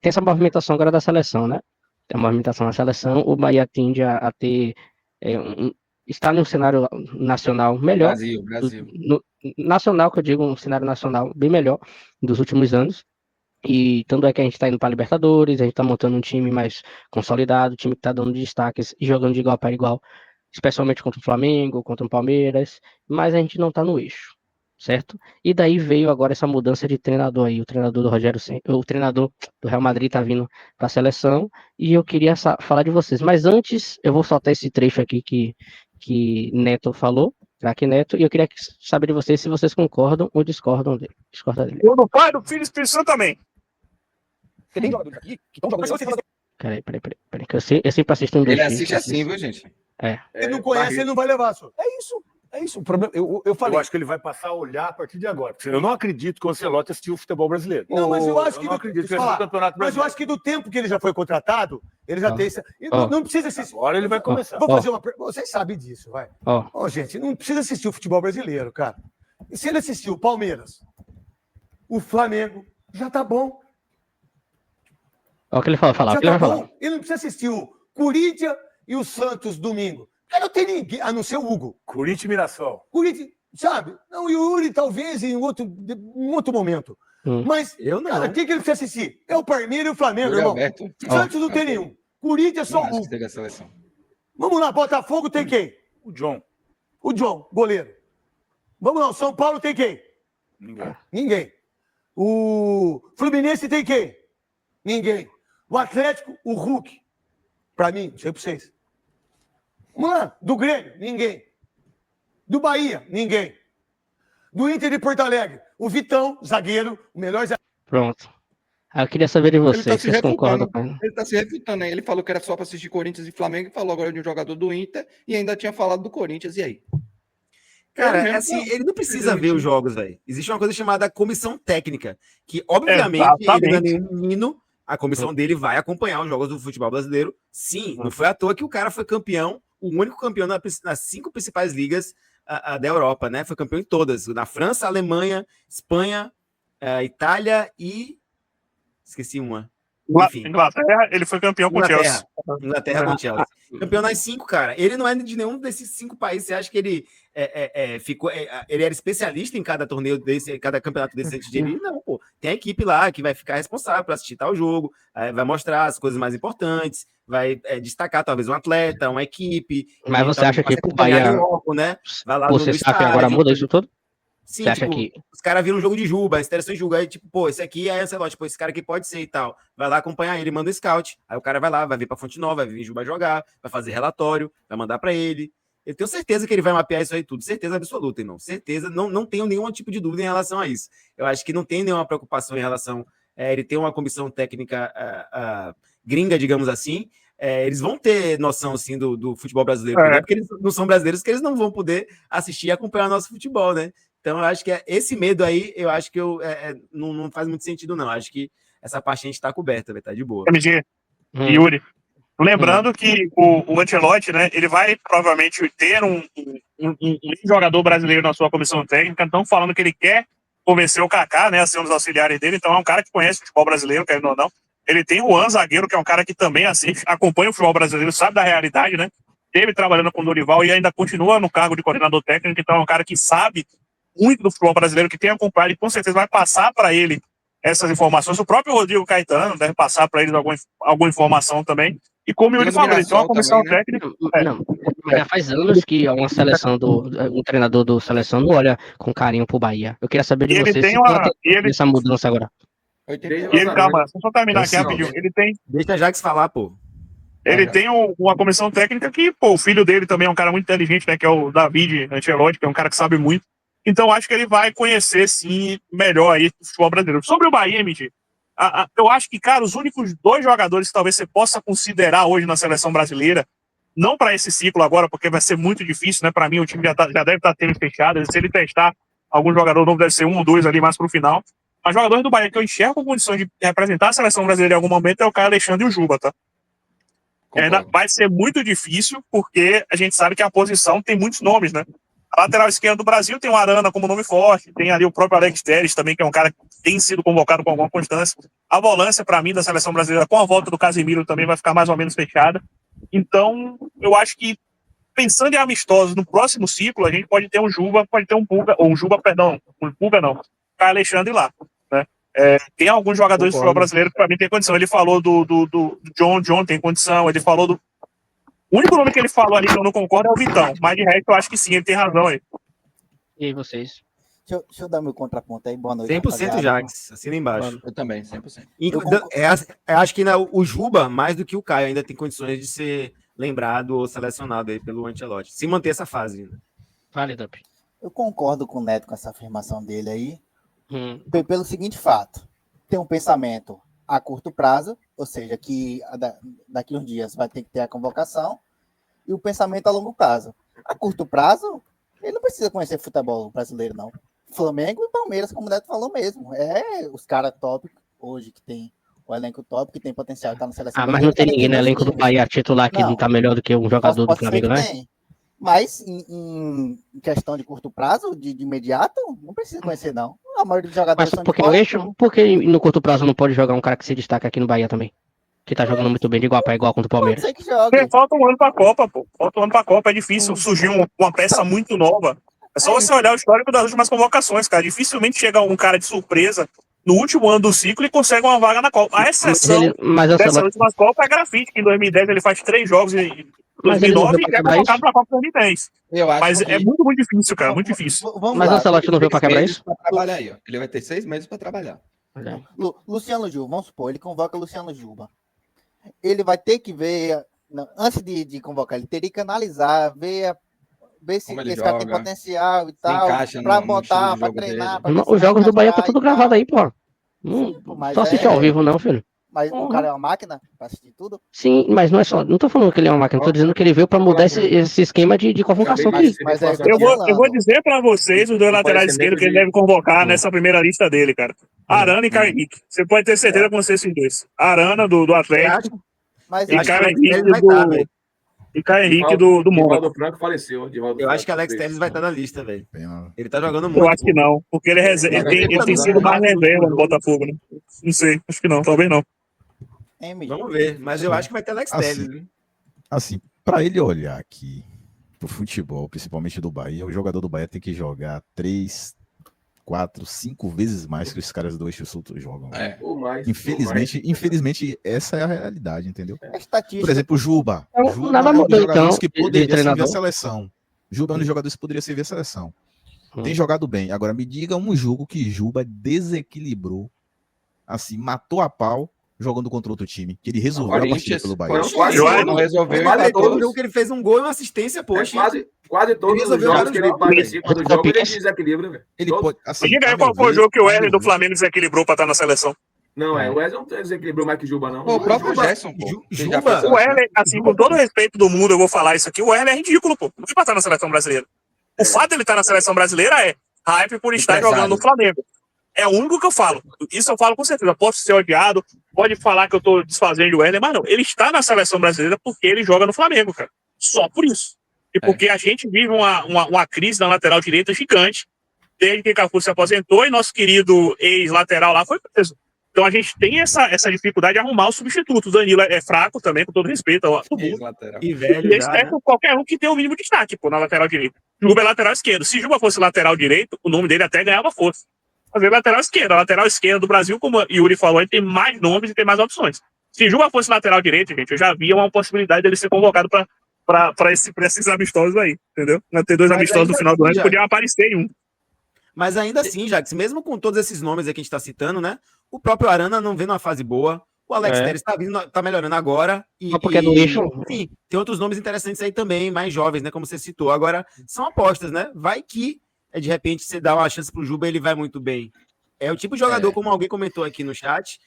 tem essa movimentação agora da seleção, né? Tem a movimentação da seleção, o Bahia tende a ter, está num cenário nacional melhor, Brasil. nacional, que eu digo, um cenário nacional bem melhor dos últimos anos. E tanto é que a gente está indo para a Libertadores, a gente está montando um time mais consolidado, um time que está dando destaques e jogando de igual para igual, especialmente contra o Flamengo, contra o Palmeiras, mas a gente não está no eixo, certo? E daí veio agora essa mudança de treinador aí, o treinador do o treinador do Real Madrid está vindo para a seleção, e eu queria falar de vocês. Mas antes, eu vou soltar esse trecho aqui que Neto falou, craque Neto, e eu queria saber de vocês se vocês concordam ou discordam dele. Eu do Pai, do Filho e do Espírito Santo também. Você tem jogadores aqui que estão jogando. Peraí. Que eu sempre assisto um 2x. Ele assiste assim, viu, gente? Ele não conhece, ele não vai levar, só. É isso. O problema, eu falei. Eu acho que ele vai passar a olhar a partir de agora. Eu não acredito que o Ancelotti assistiu o futebol brasileiro. Não, mas eu acho que não acredito que ele assistiu o Campeonato mas Brasileiro. eu acho que do tempo que ele já foi contratado, ele já tem esse. Não precisa assistir. Agora ele vai começar. Vou fazer uma pergunta. Vocês sabem disso, vai. Gente, não precisa assistir o futebol brasileiro, cara. E se ele assistiu o Palmeiras, o Flamengo, já tá bom. Olha o que ele vai falar. Ele não precisa assistir o Corinthians e o Santos domingo. Não tem ninguém, a não ser o Hugo. Corinthians e Mirassol. Corinthians, sabe? Não, e o Yuri talvez em outro momento. Mas, eu não. Cara, quem que ele precisa assistir? É o Palmeiras e o Flamengo, Yuri irmão. Alberto. Santos não tem nenhum. Corinthians só o Hugo. Vamos lá, Botafogo tem quem? O John. O John, goleiro. Vamos lá, o São Paulo tem quem? Ninguém. O Fluminense tem quem? Ninguém. O Atlético, o Hulk. Pra mim, não sei pra vocês. Vamos lá. Do Grêmio, ninguém. Do Bahia, ninguém. Do Inter de Porto Alegre, o Vitão, zagueiro, o melhor zagueiro. Pronto. Eu queria saber de vocês, vocês concordam? Ele tá se refutando, né? Ele falou que era só pra assistir Corinthians e Flamengo e falou agora de um jogador do Inter e ainda tinha falado do Corinthians, e aí? Cara, assim, ele não precisa ver os jogos, velho. Existe uma coisa chamada comissão técnica, que, obviamente, ele não é nenhum menino, a comissão dele vai acompanhar os jogos do futebol brasileiro. Sim, não foi à toa que o cara foi campeão, o único campeão nas 5 principais ligas da Europa, né? Foi campeão em todas, na França, Alemanha, Espanha, Itália e... esqueci uma. Enfim. Inglaterra, ele foi campeão com o Chelsea. Inglaterra com o Chelsea. Campeão nas 5, cara. Ele não é de nenhum desses 5 países. Você acha que ele ele era especialista em cada torneio desse, cada campeonato desse antes de ele? Não, pô. Tem a equipe lá que vai ficar responsável para assistir tal jogo, vai mostrar as coisas mais importantes, vai destacar talvez um atleta, uma equipe. Mas você acha que o Bahia... né? Vai lá você sabe que agora muda isso tudo? Sim, tipo, os caras viram um jogo de Juba, seleção de Juba, aí tipo, pô, esse aqui é Ancelotti, pô, esse cara aqui pode ser e tal. Vai lá acompanhar ele, manda o scout. Aí o cara vai lá, vai vir pra Fonte Nova, vai vir em Juba jogar, vai fazer relatório, vai mandar pra ele. Eu tenho certeza que ele vai mapear isso aí tudo, certeza absoluta, irmão. Certeza, não tenho nenhum tipo de dúvida em relação a isso. Eu acho que não tem nenhuma preocupação em relação ele ter uma comissão técnica gringa, digamos assim. Eles vão ter noção, sim, do futebol brasileiro, né? Porque eles não são brasileiros, que eles não vão poder assistir e acompanhar o nosso futebol, né? Então, eu acho que esse medo aí, eu acho que não faz muito sentido, não. Eu acho que essa parte a gente tá coberta, vai estar de boa. MG, Yuri, lembrando que o Ancelotti, né, ele vai provavelmente ter um jogador brasileiro na sua comissão técnica, então falando que ele quer convencer o Kaká, né, a ser um dos auxiliares dele, então é um cara que conhece o futebol brasileiro, querendo ou não. Ele tem o Juan, zagueiro, que é um cara que também assiste, acompanha o futebol brasileiro, sabe da realidade, né? Teve trabalhando com o Dorival e ainda continua no cargo de coordenador técnico, então é um cara que sabe muito do futebol brasileiro, que tem acompanhado e com certeza vai passar para ele essas informações. O próprio Rodrigo Caetano deve passar para eles alguma informação também. E como ele falou, ele tem uma comissão técnica. Não, mas já faz anos que uma seleção um treinador do seleção não olha com carinho pro Bahia. Eu queria saber de vocês se tem essa mudança agora. Calma, só terminar aqui rapidinho. Ele tem. Deixa a Jax falar, pô. Ele tem uma comissão técnica que, pô, o filho dele também é um cara muito inteligente, né? Que é o David Ancelotti, que é um cara que sabe muito. Então, acho que ele vai conhecer, sim, melhor aí o futebol brasileiro. Sobre o Bahia, MG, eu acho que, cara, os únicos 2 jogadores que talvez você possa considerar hoje na seleção brasileira, não para esse ciclo agora, porque vai ser muito difícil, né? Para mim, o time já deve estar tendo fechado. Se ele testar algum jogador novo, deve ser 1 ou 2 ali mais para o final. Mas jogadores do Bahia que eu enxergo com condições de representar a seleção brasileira em algum momento é o Caio Alexandre e o Juba, tá? Vai ser muito difícil, porque a gente sabe que a posição tem muitos nomes, né? A lateral esquerda do Brasil tem o Arana como nome forte, tem ali o próprio Alex Telles também, que é um cara que tem sido convocado com alguma constância. A volância, para mim, da seleção brasileira, com a volta do Casemiro, também vai ficar mais ou menos fechada. Então, eu acho que, pensando em amistosos no próximo ciclo, a gente pode ter um Juba, pode ter um Pulga, ou um Juba, perdão, um Pulga não, Caio Alexandre lá, né? Tem alguns jogadores do futebol brasileiro que, para mim, tem condição. Ele falou do John tem condição, ele falou do... O único nome que ele falou ali que eu não concordo é o Vitão, mas de resto eu acho que sim, ele tem razão aí. E aí, vocês? Deixa eu dar meu contraponto aí. Boa noite. 100% Jax, assina embaixo. Eu também, 100%. Acho que o Juba, mais do que o Caio, ainda tem condições de ser lembrado ou selecionado aí pelo Ancelotti. Se manter essa fase ainda. Vale, Dup. Eu concordo com o Neto com essa afirmação dele aí, pelo seguinte fato. Tem um pensamento a curto prazo, ou seja, que daqui uns dias vai ter que ter a convocação, e o pensamento a longo prazo. A curto prazo, ele não precisa conhecer futebol brasileiro, não. Flamengo e Palmeiras, como o Neto falou mesmo. Os caras top hoje que tem o elenco top, que tem potencial de estar na seleção. Mas não tem ninguém no elenco do Bahia titular que não tá melhor do que um jogador do Flamengo, né? Mas em questão de curto prazo, de imediato, não precisa conhecer, não. A maioria dos jogadores são por que no curto prazo não pode jogar um cara que se destaca aqui no Bahia também? Que tá jogando muito bem de igual para igual contra o Palmeiras. Pode ser que jogue. Falta um ano pra Copa, pô. Falta um ano pra Copa. É difícil surgir uma peça muito nova. É só você olhar o histórico das últimas convocações, cara. Dificilmente chega um cara de surpresa no último ano do ciclo e consegue uma vaga na Copa. A exceção dessa última Copa é Grafite, que em 2010 ele faz 3 jogos e 2009 e é convocado pra Copa 2010. Mas é muito, muito difícil, cara. Muito difícil. Mas o Ancelotti não veio pra quebrar isso? Pra trabalhar aí, ó. Ele vai ter 6 meses pra trabalhar. Luciano Juba, vamos supor, ele convoca Luciano Juba. Ele vai ter que ver, antes de convocar, ele teria que analisar, ver se esse cara tem potencial e tal, pra botar, pra treinar. Os jogos do Bahia tá tudo gravado aí, pô. Só assistir ao vivo, não, filho. Mas o cara é uma máquina pra assistir tudo? Sim, mas não é só. Não tô falando que ele é uma máquina, tô dizendo que ele veio pra mudar esse esquema de convocação aqui. Eu vou dizer pra vocês, os dois laterais esquerdos, que ele deve convocar nessa primeira lista dele, cara. Arana e Caio Henrique. Você pode ter certeza que vão ser esses dois. Arana, do Atlético, e Caio Henrique do Mônaco. Franco faleceu. Eu acho que Alex Telles vai estar na lista, velho. Ele tá jogando muito. Eu acho que não, porque ele tem sido mais reserva no Botafogo, né? Não sei, acho que não, talvez não. Vamos ver, mas eu acho que vai ter Alex Telles. Assim, pra ele olhar aqui pro futebol, principalmente do Bahia, o jogador do Bahia tem que jogar 3, 4, 5 vezes mais que os caras do Eixo Sul jogam. Infelizmente, essa é a realidade, entendeu? Por exemplo, o Juba. Nada mudou, então, que poderia servir a seleção. Juba é um dos jogadores que poderia servir a seleção. Tem jogado bem. Agora, me diga um jogo que Juba desequilibrou, assim, matou a pau, jogando contra outro time, que ele resolveu a partida pelo Bahia. Não resolveu. Todo jogo que ele fez um gol e uma assistência, poxa. Quase todos os jogos que ele participa do jogo, ele desequilibra, velho. Ele pode, assim, diga aí qual foi o jogo que o Wesley do Flamengo desequilibrou pra estar na seleção. Não, o Wesley não desequilibrou mais que o Juba, não. O próprio Gerson, pô. O Wesley, assim, com todo o respeito do mundo, eu vou falar isso aqui, o Wesley é ridículo, pô. Não vai pra estar na seleção brasileira. O fato dele estar na seleção brasileira é hype por estar jogando no Flamengo. É o único que eu falo. Isso eu falo com certeza. Posso ser odiado, pode falar que eu tô desfazendo o Wesley, mas não. Ele está na seleção brasileira porque ele joga no Flamengo, cara. Só por isso. E porque a gente vive uma crise na lateral direita gigante, desde que Cafu se aposentou e nosso querido ex-lateral lá foi preso. Então a gente tem essa dificuldade de arrumar o substituto. O Danilo é fraco também, com todo respeito ao mundo. E velho, qualquer um que tem o mínimo de destaque, pô, na lateral direita. Juba é lateral esquerdo. Se Juba fosse lateral direito, o nome dele até ganhava força. Fazer lateral esquerda. A lateral esquerda do Brasil, como o Yuri falou, ele tem mais nomes e tem mais opções. Se Juba fosse lateral direito, gente, eu já via uma possibilidade dele ser convocado para esses amistosos aí, entendeu? Ter 2 amistosos no final do ano, podiam aparecer em um. Mas ainda assim, Jax, mesmo com todos esses nomes aí que a gente tá citando, né? O próprio Arana não vem numa fase boa. O Alex Telles tá melhorando agora. Porque é do eixo. Sim, tem outros nomes interessantes aí também, mais jovens, né? Como você citou. Agora, são apostas, né? Vai que, de repente, você dá uma chance pro Juba e ele vai muito bem. É o tipo de jogador, como alguém comentou aqui no chat,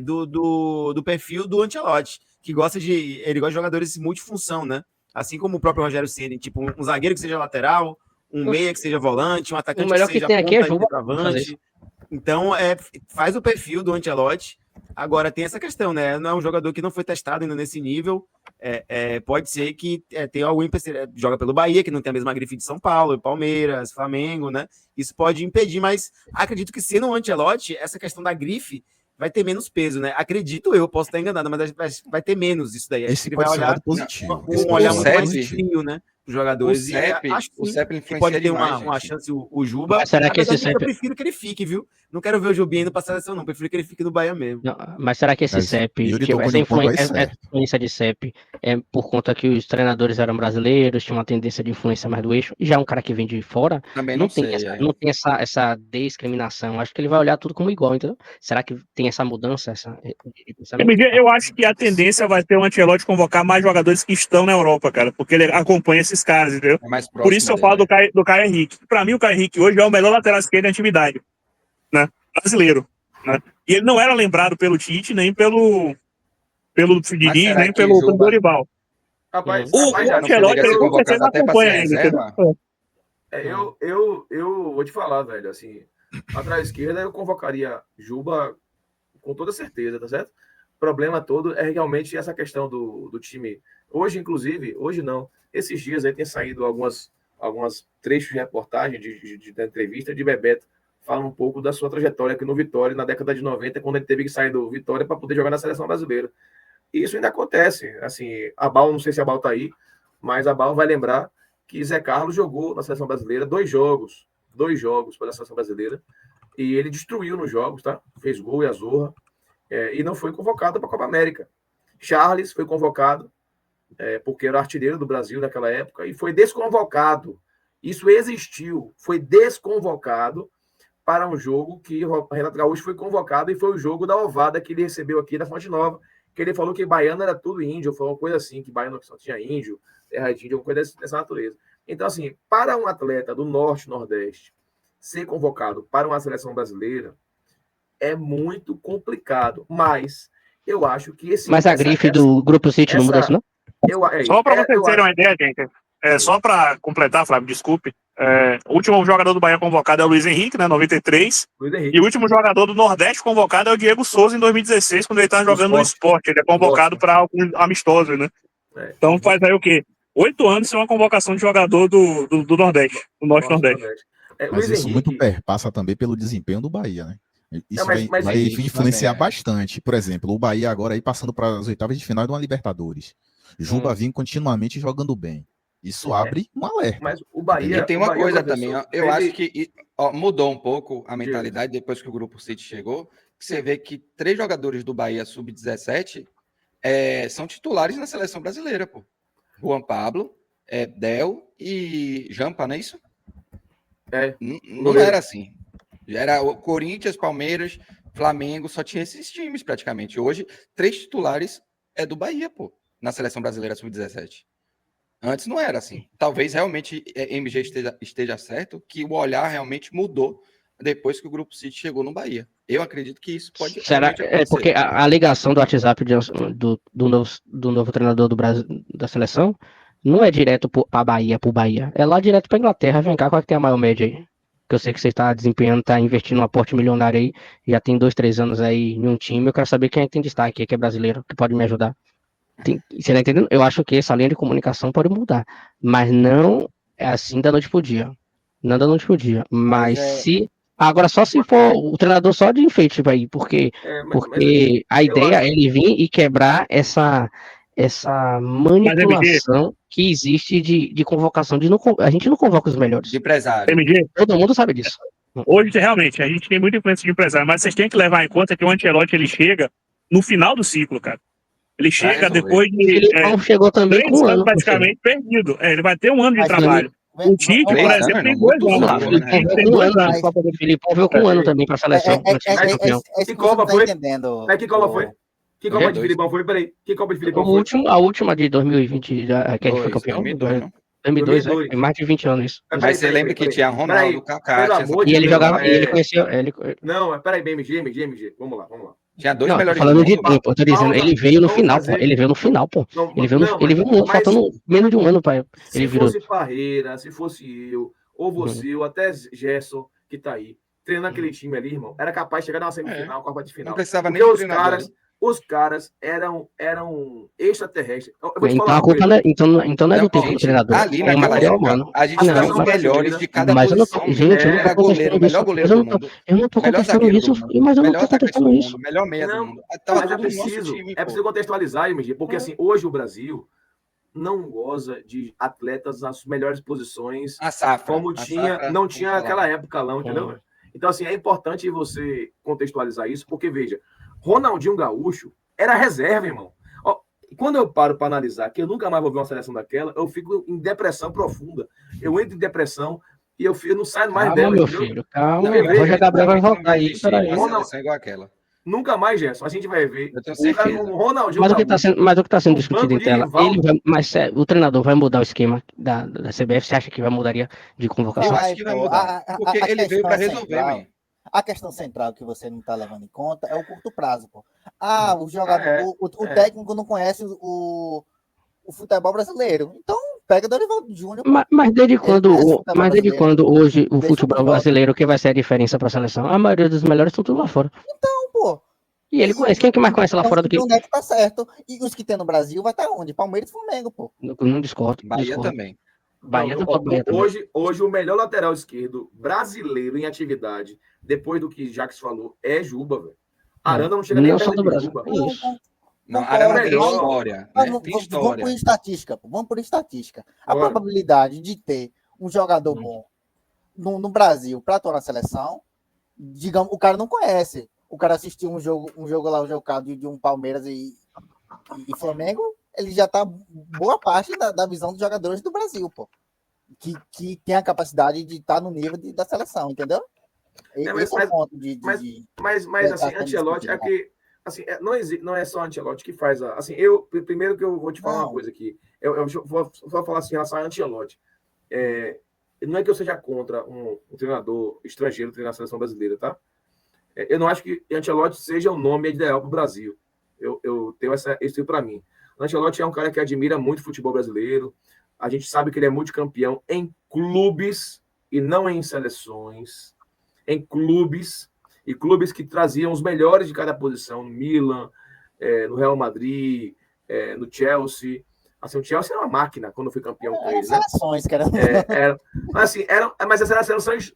do perfil do Ancelotti, que ele gosta de jogadores multifunção, né? Assim como o próprio Rogério Ceni, tipo um zagueiro que seja lateral, um meia que seja volante, um atacante que seja tem aqui é Juba. Então, faz o perfil do Ancelotti. Agora, tem essa questão, né? Não é um jogador que não foi testado ainda nesse nível. pode ser que tenha algum joga pelo Bahia, que não tem a mesma grife de São Paulo, Palmeiras, Flamengo, né? Isso pode impedir, mas acredito que sendo um Ancelotti, essa questão da grife vai ter menos peso, né? Acredito eu, posso estar enganado, mas vai ter menos isso daí. Esse pode ser um lado positivo. Um olhar muito mais frio, né? Os jogadores. Acho que influencia pode ter demais, uma chance o Juba. Mas será que esse CEP... Eu prefiro que ele fique, viu? Não quero ver o Juba indo pra seleção, não. Prefiro que ele fique no Bahia mesmo. Não, mas será que esse CEP, essa influência de CEP é por conta que os treinadores eram brasileiros, tinha uma tendência de influência mais do eixo, e já é um cara que vem de fora, Também não tem essa discriminação. Acho que ele vai olhar tudo como igual, entendeu? Será que tem essa mudança? Eu acho que a tendência vai ter o Ancelotti convocar mais jogadores que estão na Europa, cara, porque ele acompanha esses caras, entendeu? Por isso eu falo do Caio Henrique. Pra mim, o Caio Henrique hoje é o melhor lateral esquerdo em atividade, né? Brasileiro, né? E ele não era lembrado pelo Tite, nem pelo Fidini, nem pelo Dorival. Rapaz, o Ancelotti, ele com certeza acompanha ele, entendeu? Eu vou te falar, velho, assim, atrás esquerda eu convocaria Juba com toda certeza, tá certo? O problema todo é realmente essa questão do time. Hoje, inclusive, hoje não. Esses dias aí tem saído algumas trechos de reportagem, de entrevista de Bebeto, falando um pouco da sua trajetória aqui no Vitória, na década de 90, quando ele teve que sair do Vitória para poder jogar na seleção brasileira. E isso ainda acontece. Assim, a Bal, não sei se a Bal tá aí, mas a Bal vai lembrar que Zé Carlos jogou na seleção brasileira 2 jogos pela seleção brasileira, e ele destruiu nos jogos, tá? Fez gol e a zorra, e não foi convocado para a Copa América. Charles foi convocado, porque era artilheiro do Brasil naquela época, e foi desconvocado. Isso existiu, foi desconvocado para um jogo que o Renato Gaúcho foi convocado, e foi o jogo da ovada que ele recebeu aqui da Fonte Nova, que ele falou que baiano era tudo índio, foi uma coisa assim, que baiano só tinha índio, terra de índio, uma coisa dessa natureza. Então, assim, para um atleta do Norte, Nordeste, ser convocado para uma seleção brasileira é muito complicado, mas eu acho que esse... Mas a grife do Grupo City não muda isso, não? Só para vocês terem uma ideia, gente, só para completar, Flávio, desculpe, o último jogador do Bahia convocado é o Luiz Henrique, né, 93, e o último jogador do Nordeste convocado é o Diego Souza, em 2016, quando ele estava jogando no Sport. Ele é convocado para alguns amistosos, né? Então faz aí o quê? 8 anos sem uma convocação de jogador do Nordeste, do Norte-Nordeste. Mas isso muito passa também pelo desempenho do Bahia, né? Isso vai influenciar bastante. Por exemplo, o Bahia agora aí passando para as oitavas de final de uma Libertadores. Juba vinha continuamente jogando bem. Isso abre um alerta. Mas o Bahia... E tem uma coisa também, eu acho que mudou um pouco a mentalidade depois que o Grupo City chegou, que você vê que 3 jogadores do Bahia sub-17 são titulares na seleção brasileira, pô. Juan Pablo, Del e Jampa, não é isso? Não era assim. Já era o Corinthians, Palmeiras, Flamengo, só tinha esses times praticamente. Hoje, 3 titulares é do Bahia, pô, na seleção brasileira sub-17. Antes não era assim. Talvez realmente MG esteja certo, que o olhar realmente mudou depois que o Grupo City chegou no Bahia. Eu acredito que isso pode acontecer. Porque a ligação do WhatsApp do novo treinador do Brasil, da seleção, não é direto para Bahia, pro Bahia. É lá direto para Inglaterra. Vem cá, qual é que tem a maior média aí? Que eu sei que você está desempenhando, está investindo um aporte milionário aí, já tem 2, 3 anos aí em um time. Eu quero saber quem tem destaque, que é brasileiro, que pode me ajudar. Você tá entendendo? Eu acho que essa linha de comunicação pode mudar, mas não é assim da noite pro dia. Não da noite pro dia. Mas se. Agora, só se for o treinador só de enfeite, aí, porque a ideia é ele vir e quebrar essa manipulação que existe de convocação. A gente não convoca os melhores. De empresário. Todo mundo sabe disso. Hoje, realmente, a gente tem muita influência de empresário, mas vocês têm que levar em conta que o Ancelotti ele chega no final do ciclo, cara. Ele chega depois de. Filipão chegou também 3 anos praticamente perdido. Ele vai ter um ano de trabalho. O Tite, por exemplo, tem 2 anos. O Filipão veio com 1 ano também para a seleção. Que Copa foi? Que Copa foi? Que Copa de Filipão foi? Peraí. Que Copa de Filipão foi? A última de 2020, que a gente foi campeão. 2002, mais de 20 anos isso. Mas você lembra que tinha Ronaldo, Kaká... E ele jogava, e ele conheceu... Não, peraí, MG. Vamos lá. Tinha 2 melhores falando de tempo, eu tô dizendo, ele veio no final, pô. Ele veio no final, pô. Ele veio faltando menos de 1 ano para ele virou. Se fosse Parreira, se fosse eu, ou você, ou até Gerson, que tá aí, treinando aquele time ali, irmão, era capaz de chegar na semifinal, Copa de final. Não precisava nem os caras, os caras eram extraterrestres. Eu vou te Então falar a uma culpa coisa. não é, então não é do tempo do gente, treinador. ali É o naquela material época, humano. a gente Não, tinha os mas, melhores de cada mas eu não tô, posição. gente, eu não Era tô goleiro, contestando melhor isso. goleiro do mundo. Eu não tô Melhor contestando zagueiro do isso, mundo. mas eu não Melhor tô atacante do contestando mundo. isso. Melhor meia do Não, mundo. Tava mas é tudo no nosso preciso, time, é pô. preciso contextualizar, MG, porque assim, hoje o Brasil não goza de atletas nas melhores posições, A safra. como não tinha naquela época lá, entendeu? Então, assim, é importante você contextualizar isso, porque, veja, Ronaldinho Gaúcho era reserva, irmão. Ó, quando eu paro para analisar que eu nunca mais vou ver uma seleção daquela, eu fico em depressão profunda. Eu entro em depressão e eu não saio mais Calma, dela, meu entendeu? filho, calma. Porque, veja, Roger Gabriel vai Não voltar aí, existe peraí. uma seleção igual aquela. Nunca mais, Gerson. A gente vai ver Eu tenho certeza. o Ronaldinho Mas o que Gaúcho. está sendo no discutido banco em de tela, rival. o treinador vai mudar o esquema da CBF? Você acha que mudaria de convocação? Eu acho que vai mudar. Porque ele veio para resolver, man. A questão central que você não está levando em conta é o curto prazo, pô. O jogador, o técnico não conhece o futebol brasileiro. Então, pega Dorival Júnior. Mas desde quando hoje o futebol brasileiro, que vai ser a diferença para a seleção? A maioria dos melhores estão tudo lá fora. Então, pô. E ele conhece. Quem que mais conhece lá fora do que... O Neto tá certo. E os que tem no Brasil vai estar onde? Palmeiras e Flamengo, pô. Não discordo. Bahia também. Bahia também. Hoje, o melhor lateral esquerdo brasileiro em atividade, depois do que Jacques falou, é Juba, velho. Arana não chega nem perto de Juba. Não, Arana tem história. Vamos por estatística, pô. Vamos por estatística. A probabilidade de ter um jogador bom no Brasil para atuar na seleção, digamos, o cara não conhece. O cara assistiu um jogo lá, o jogo de um Palmeiras e Flamengo, ele já tá boa parte da visão dos jogadores do Brasil, pô. Que tem a capacidade de estar no nível da seleção, entendeu? Esse é o ponto Mas assim, Ancelotti é que assim, não é só Ancelotti que faz assim, primeiro que eu vou te falar uma coisa aqui. Eu vou falar assim em relação a Ancelotti. Não é que eu seja contra um treinador estrangeiro treinar a seleção brasileira, tá? Eu não acho que Ancelotti seja o nome ideal para o Brasil. Eu tenho isso para mim. Ancelotti é um cara que admira muito o futebol brasileiro. A gente sabe que ele é multicampeão em clubes e não em seleções. Em clubes, e clubes que traziam os melhores de cada posição, no Milan, no Real Madrid, no Chelsea. Assim, o Chelsea era uma máquina quando foi campeão com ele, né? Mas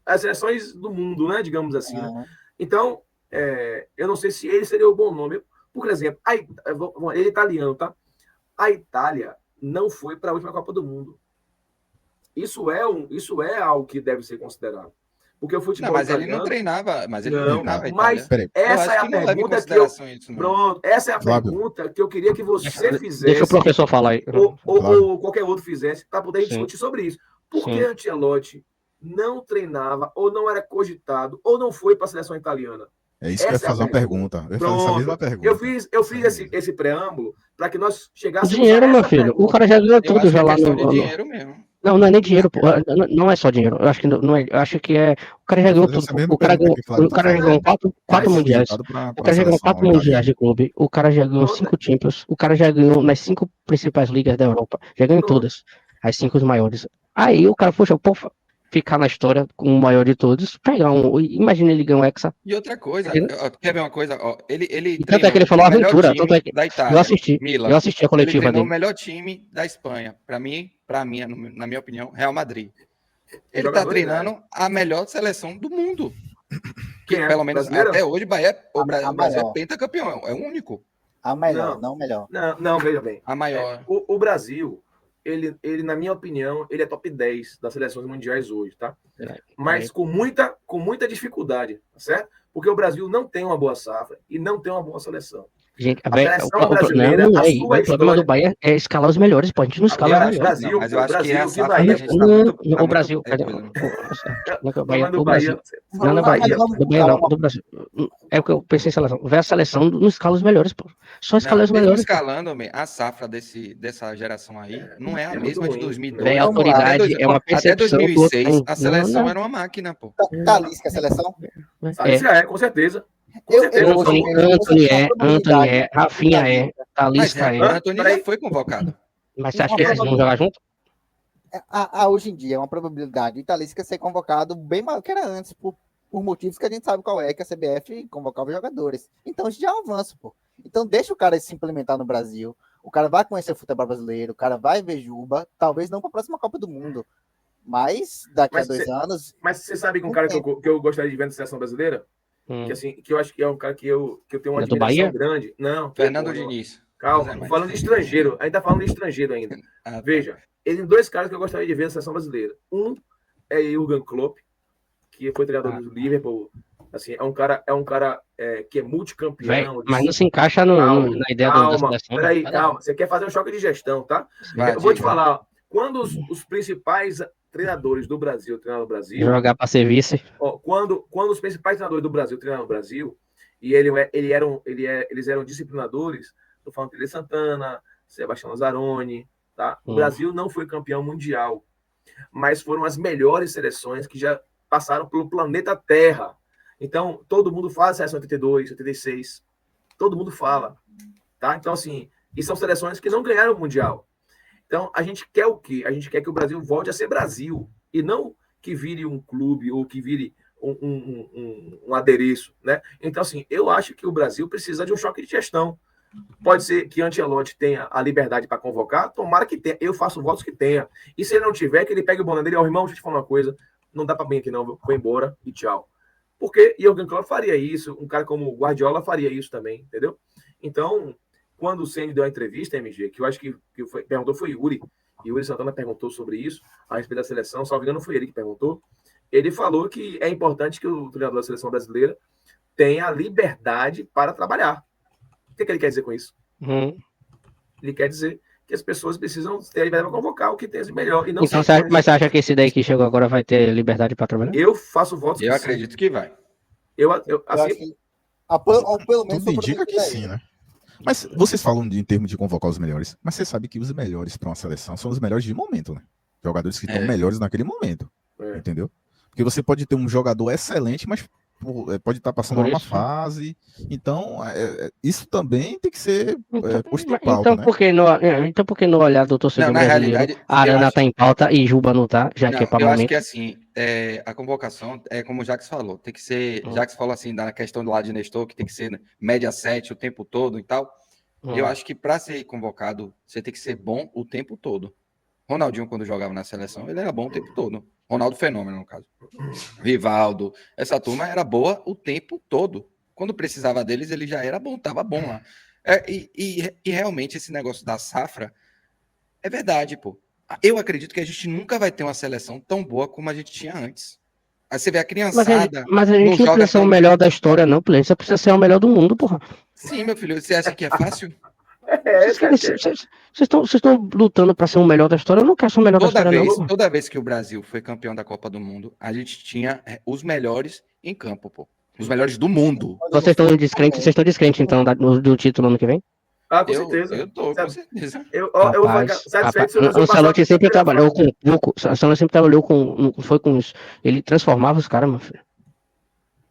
as seleções do mundo, né? Digamos assim. Né? Então, eu não sei se ele seria o bom nome. Por exemplo, ele é italiano, tá? A Itália não foi para a última Copa do Mundo. Isso é algo que deve ser considerado. Porque o futebol italiano... ele não treinava, mas ele não treinava. Mas essa é a pergunta que eu... Pronto, essa é a pergunta que eu queria que você fizesse. Deixa o professor falar aí. Ou qualquer outro fizesse, para poder discutir sobre isso. Por que Ancelotti não treinava, ou não era cogitado, ou não foi para a seleção italiana? É isso que eu ia fazer uma pergunta. Eu ia fazer essa mesma pergunta. Eu fiz esse preâmbulo para que nós chegássemos dinheiro, meu filho. O cara já ganhou tudo já lá no... dinheiro mesmo. Não é nem dinheiro, pô. Não é só dinheiro. Eu acho que não é. Eu acho que é. O cara já ganhou tudo. O cara já ganhou 4 mundiais. O cara já ganhou 4 mundiais de clube. O cara já ganhou 5 Champions. O cara já ganhou nas 5 principais ligas da Europa. Já ganhou todas. As 5 maiores. Aí o cara, poxa, ficar na história com o maior de todos, imagina ele ganhar o Hexa. E outra coisa, quer ver uma coisa? Ele tanto é que ele falou aventura, tanto é que da Itália, eu assisti a coletiva ele dele. o melhor time da Espanha, para mim, na minha opinião, Real Madrid. Ele está treinando a melhor seleção do mundo. Que pelo menos até hoje o Brasil é pentacampeão, é o único. A melhor, não melhor. Não, veja bem. A maior. O Brasil, ele, na minha opinião, ele é top 10 das seleções mundiais hoje, tá? Mas com muita dificuldade, tá certo? Porque o Brasil não tem uma boa safra e não tem uma boa seleção. Gente, o problema do Bahia é escalar os melhores, pô. A gente não escala os melhores. Mas eu acho que é a safra o Brasil. Do Brasil. É o que eu pensei em seleção. Vê a seleção, não escala os melhores, pô. Só escala os melhores. Escalando, a safra dessa geração aí não é a mesma de 2002. A autoridade é uma percepção. Até 2006, a seleção era uma máquina, pô. Talisca a seleção? Com certeza. Antony é, Rafinha é, Talisca é. Antony já foi convocado. Mas você acha que eles vão jogar junto? Hoje em dia é uma probabilidade de Talisca ser convocado bem maior que era antes, por motivos que a gente sabe qual é, que a CBF convocava jogadores. Então isso já é um avanço, pô. Então deixa o cara se implementar no Brasil, o cara vai conhecer o futebol brasileiro, o cara vai ver Juba, talvez não para a próxima Copa do Mundo, mas daqui a 2 anos... Mas você sabe que um cara que eu gostaria de ver na seleção brasileira, que, assim, que eu acho que é um cara que eu tenho uma admiração grande. Não, Fernando Diniz. Calma, falando de estrangeiro, a gente tá falando de estrangeiro ainda. Veja, ele tem 2 caras que eu gostaria de ver na seleção brasileira. Um é Jürgen Klopp, que foi treinador do Liverpool. Assim, é um cara que é multicampeão. Mas não se encaixa na ideia da seleção. Peraí, calma. Você quer fazer um choque de gestão, tá? Eu vou te falar, quando os principais treinadores do Brasil treinaram no Brasil... Jogar para ser vice. Quando os principais treinadores do Brasil treinaram no Brasil, e eles eram disciplinadores, tô falando de Tele Santana, Sebastião Lazzaroni, tá? O Brasil não foi campeão mundial, mas foram as melhores seleções que já passaram pelo planeta Terra. Então, todo mundo fala seleção 82, 86. Todo mundo fala. Tá? Então, assim, e são seleções que não ganharam o Mundial. Então, a gente quer o quê? A gente quer que o Brasil volte a ser Brasil. E não que vire um clube ou que vire um adereço. Né? Então, assim, eu acho que o Brasil precisa de um choque de gestão. Pode ser que Ancelotti tenha a liberdade para convocar, tomara que tenha. Eu faço votos que tenha. E se ele não tiver, que ele pegue o boné dele, irmão, deixa eu te falar uma coisa, não dá para vir aqui não, vou embora e tchau. Porque Jürgen Klopp faria isso, um cara como o Guardiola faria isso também, entendeu? Então, quando o Ceni deu a entrevista, MG, que eu acho que perguntou foi Yuri Santana perguntou sobre isso, a respeito da seleção, salvo engano foi ele que perguntou, ele falou que é importante que o treinador da seleção brasileira tenha a liberdade para trabalhar. O que ele quer dizer com isso? Ele quer dizer que as pessoas precisam ter a liberdade para convocar o que tem de melhor. E não então, mas você acha que esse daí que chegou agora vai ter liberdade para trabalhar? Eu faço votos. Eu acredito que vai. Assim, pelo menos tudo indica que sim, né? Mas vocês falam em termos de convocar os melhores, mas você sabe que os melhores para uma seleção são os melhores de momento, né? Jogadores que estão melhores naquele momento, entendeu? Porque você pode ter um jogador excelente, mas pode estar passando por uma fase. Então, isso também tem que ser posto em pauta, então, né? por que no olhar do torcedor brasileiro, realidade, a Arana tá em pauta e Juba não tá, já que é para eu momento? acho que assim, a convocação é como o Jacques falou, tem que ser, Jacques falou assim, da questão do lado de Nestor, que tem que ser média 7 o tempo todo e tal. Eu acho que para ser convocado, você tem que ser bom o tempo todo. Ronaldinho, quando jogava na seleção, ele era bom o tempo todo. Ronaldo Fenômeno, no caso. Rivaldo, essa turma era boa o tempo todo. Quando precisava deles, ele já era bom, tava bom lá. E realmente esse negócio da safra é verdade, pô. Eu acredito que a gente nunca vai ter uma seleção tão boa como a gente tinha antes. Aí você vê a criançada... Mas a gente não precisa ser o melhor da história, não, pô. Você precisa ser o melhor do mundo, porra. Sim, meu filho. Você acha que é fácil? Vocês estão lutando para ser o melhor da história. Eu não quero ser o melhor da história, não. Toda vez que o Brasil foi campeão da Copa do Mundo, a gente tinha os melhores em campo, pô. Os melhores do mundo. Vocês estão descrentes, então, do título ano que vem? Ah, com certeza. Eu tô, com certeza. Eu vou ficar satisfeito se o Brasil Ancelotti sempre trabalhou com pouco. O Ancelotti sempre trabalhou com isso. Ele transformava os caras, meu filho.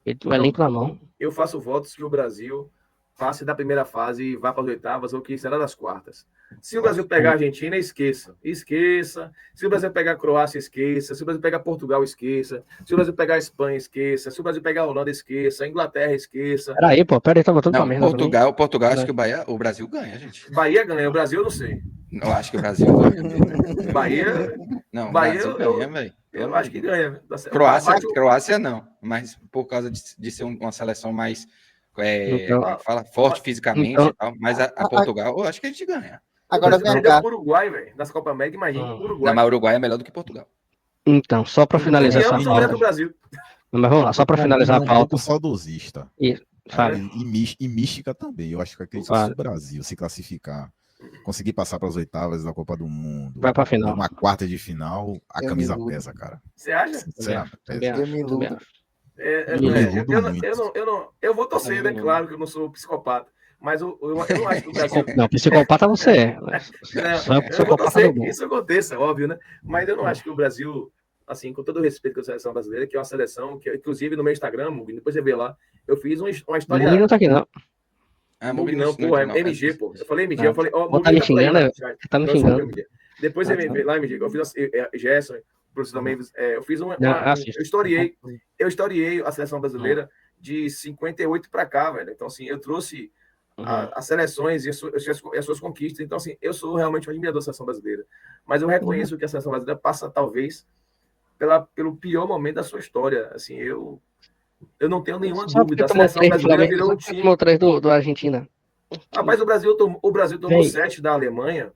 Ele tinha o elenco na mão. Eu faço votos que o Brasil passe da primeira fase e vá para as oitavas ou que será das quartas. Se o Brasil pegar a Argentina, esqueça. Se o Brasil pegar a Croácia, esqueça. Se o Brasil pegar Portugal, esqueça. Se o Brasil pegar a Espanha, esqueça. Se o Brasil pegar a Holanda, esqueça. A Inglaterra, esqueça. Peraí, tá botando pra merda. Portugal, acho que o Brasil ganha, gente. Bahia ganha, o Brasil eu não sei. Eu acho que o Brasil ganha. Bahia... Não, Bahia, Brasil ganha, velho. Eu acho que ganha. Croácia não, mas por causa de ser uma seleção mais forte fisicamente e tal, mas a Portugal, eu acho que a gente ganha. Agora vem cá. Uruguai, velho, nessa Copa América, imagina. Uruguai. Não, mas o Uruguai é melhor do que Portugal. Então, só para finalizar essa pauta. Mas vamos lá, só para finalizar a pauta. Um pouco saudosista. E mística também. Eu acho que acredito que se o Brasil se classificar, conseguir passar para as oitavas da Copa do Mundo, vai para final. Uma quarta de final, a camisa pesa, cara. Você acha? Eu vou torcer, né? Claro que eu não sou psicopata. Mas eu não acho que o Brasil... Não, psicopata você é. Eu vou torcer que isso aconteça, óbvio, né? Mas eu não acho que o Brasil, assim, com todo o respeito com a seleção brasileira, que é uma seleção que, inclusive, no meu Instagram, depois você vê lá, eu fiz uma história... Mugi não tá aqui, não. Mugi não, pô, é MG, pô. Eu falei MG, eu falei... Tá me xingando, tá me xingando. Depois você vê lá, MG, eu fiz Gerson, Professor também, eu fiz Não, eu historiei a seleção brasileira de 58 para cá, velho. Então, assim, eu trouxe as seleções e as suas conquistas. Então, assim, eu sou realmente um admirador da seleção brasileira. Mas eu reconheço que a seleção brasileira passa, talvez, pelo pior momento da sua história. Assim, eu não tenho nenhuma dúvida. A seleção brasileira virou um time. Tomou 3 do Argentina. Rapaz, o Brasil tomou 7 da Alemanha.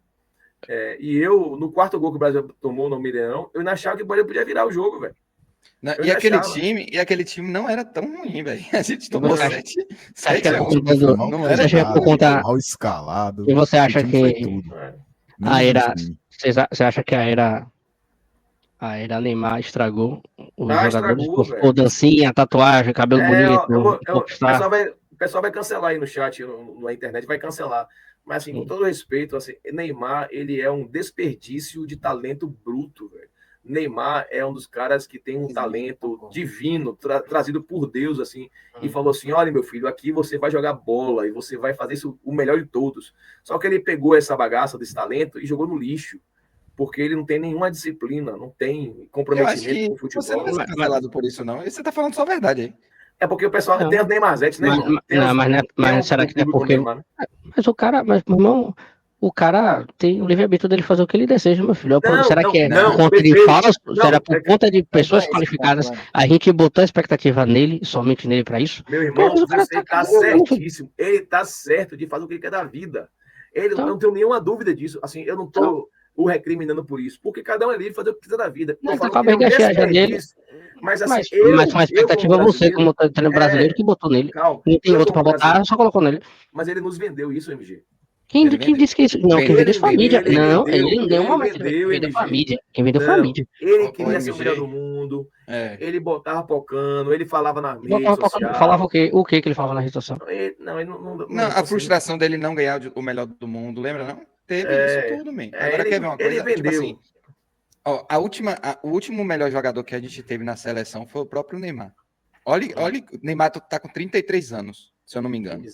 E eu, no quarto gol que o Brasil tomou no Mineirão, eu não achava que o Brasil podia virar o jogo, velho. E aquele time não era tão ruim, velho. A gente tomou 7 não era por conta mal escalado. E você acha que a era, você acha que a era Neymar estragou os jogadores por dancinha, tatuagem, cabelo bonito? O pessoal vai cancelar aí no chat, na internet, vai cancelar. Mas, assim, com todo respeito, assim, Neymar, ele é um desperdício de talento bruto, velho. Neymar é um dos caras que tem um talento divino, trazido por Deus, assim, e falou assim, olha, meu filho, aqui você vai jogar bola e você vai fazer isso o melhor de todos. Só que ele pegou essa bagaça desse talento e jogou no lixo, porque ele não tem nenhuma disciplina, não tem comprometimento com o futebol. Você não vai ser cancelado por isso, não. Você tá falando só a verdade aí. É porque o pessoal tem as Neymarzetes, né, irmão? Mas será que é porque... Mas o cara, meu irmão, o cara tem o livre-arbítrio dele fazer o que ele deseja, meu filho. Será que é por conta de falas? Será por conta de pessoas qualificadas? A gente botou a expectativa nele, somente nele pra isso? Meu irmão, você tá certíssimo. Ele tá certo de fazer o que ele quer da vida. Ele não tenho nenhuma dúvida disso. Assim, eu não tô o recriminando por isso, porque cada um é livre de fazer o que quiser da vida. Não, tá com a barriga cheia dele. Mas assim, mas com a expectativa você, como treino brasileiro, que botou nele. Não tem outro pra botar, só colocou nele. Mas ele nos vendeu isso, MG. Quem disse que isso? Não, quem vendeu foi a mídia. Não, ele em nenhum momento vendeu foi a mídia. Quem vendeu foi a mídia. Ele queria ser o melhor do mundo. Ele botava pocando, ele falava nas redes sociais. Falava o quê? O que ele falava na rede social? Não, a frustração dele não ganhar o melhor do mundo, lembra, não? Teve isso tudo, man. Agora quer ver uma coisa? Ele vendeu. Tipo assim, o último melhor jogador que a gente teve na seleção foi o próprio Neymar. Olha, o Neymar tá com 33 anos, se eu não me engano.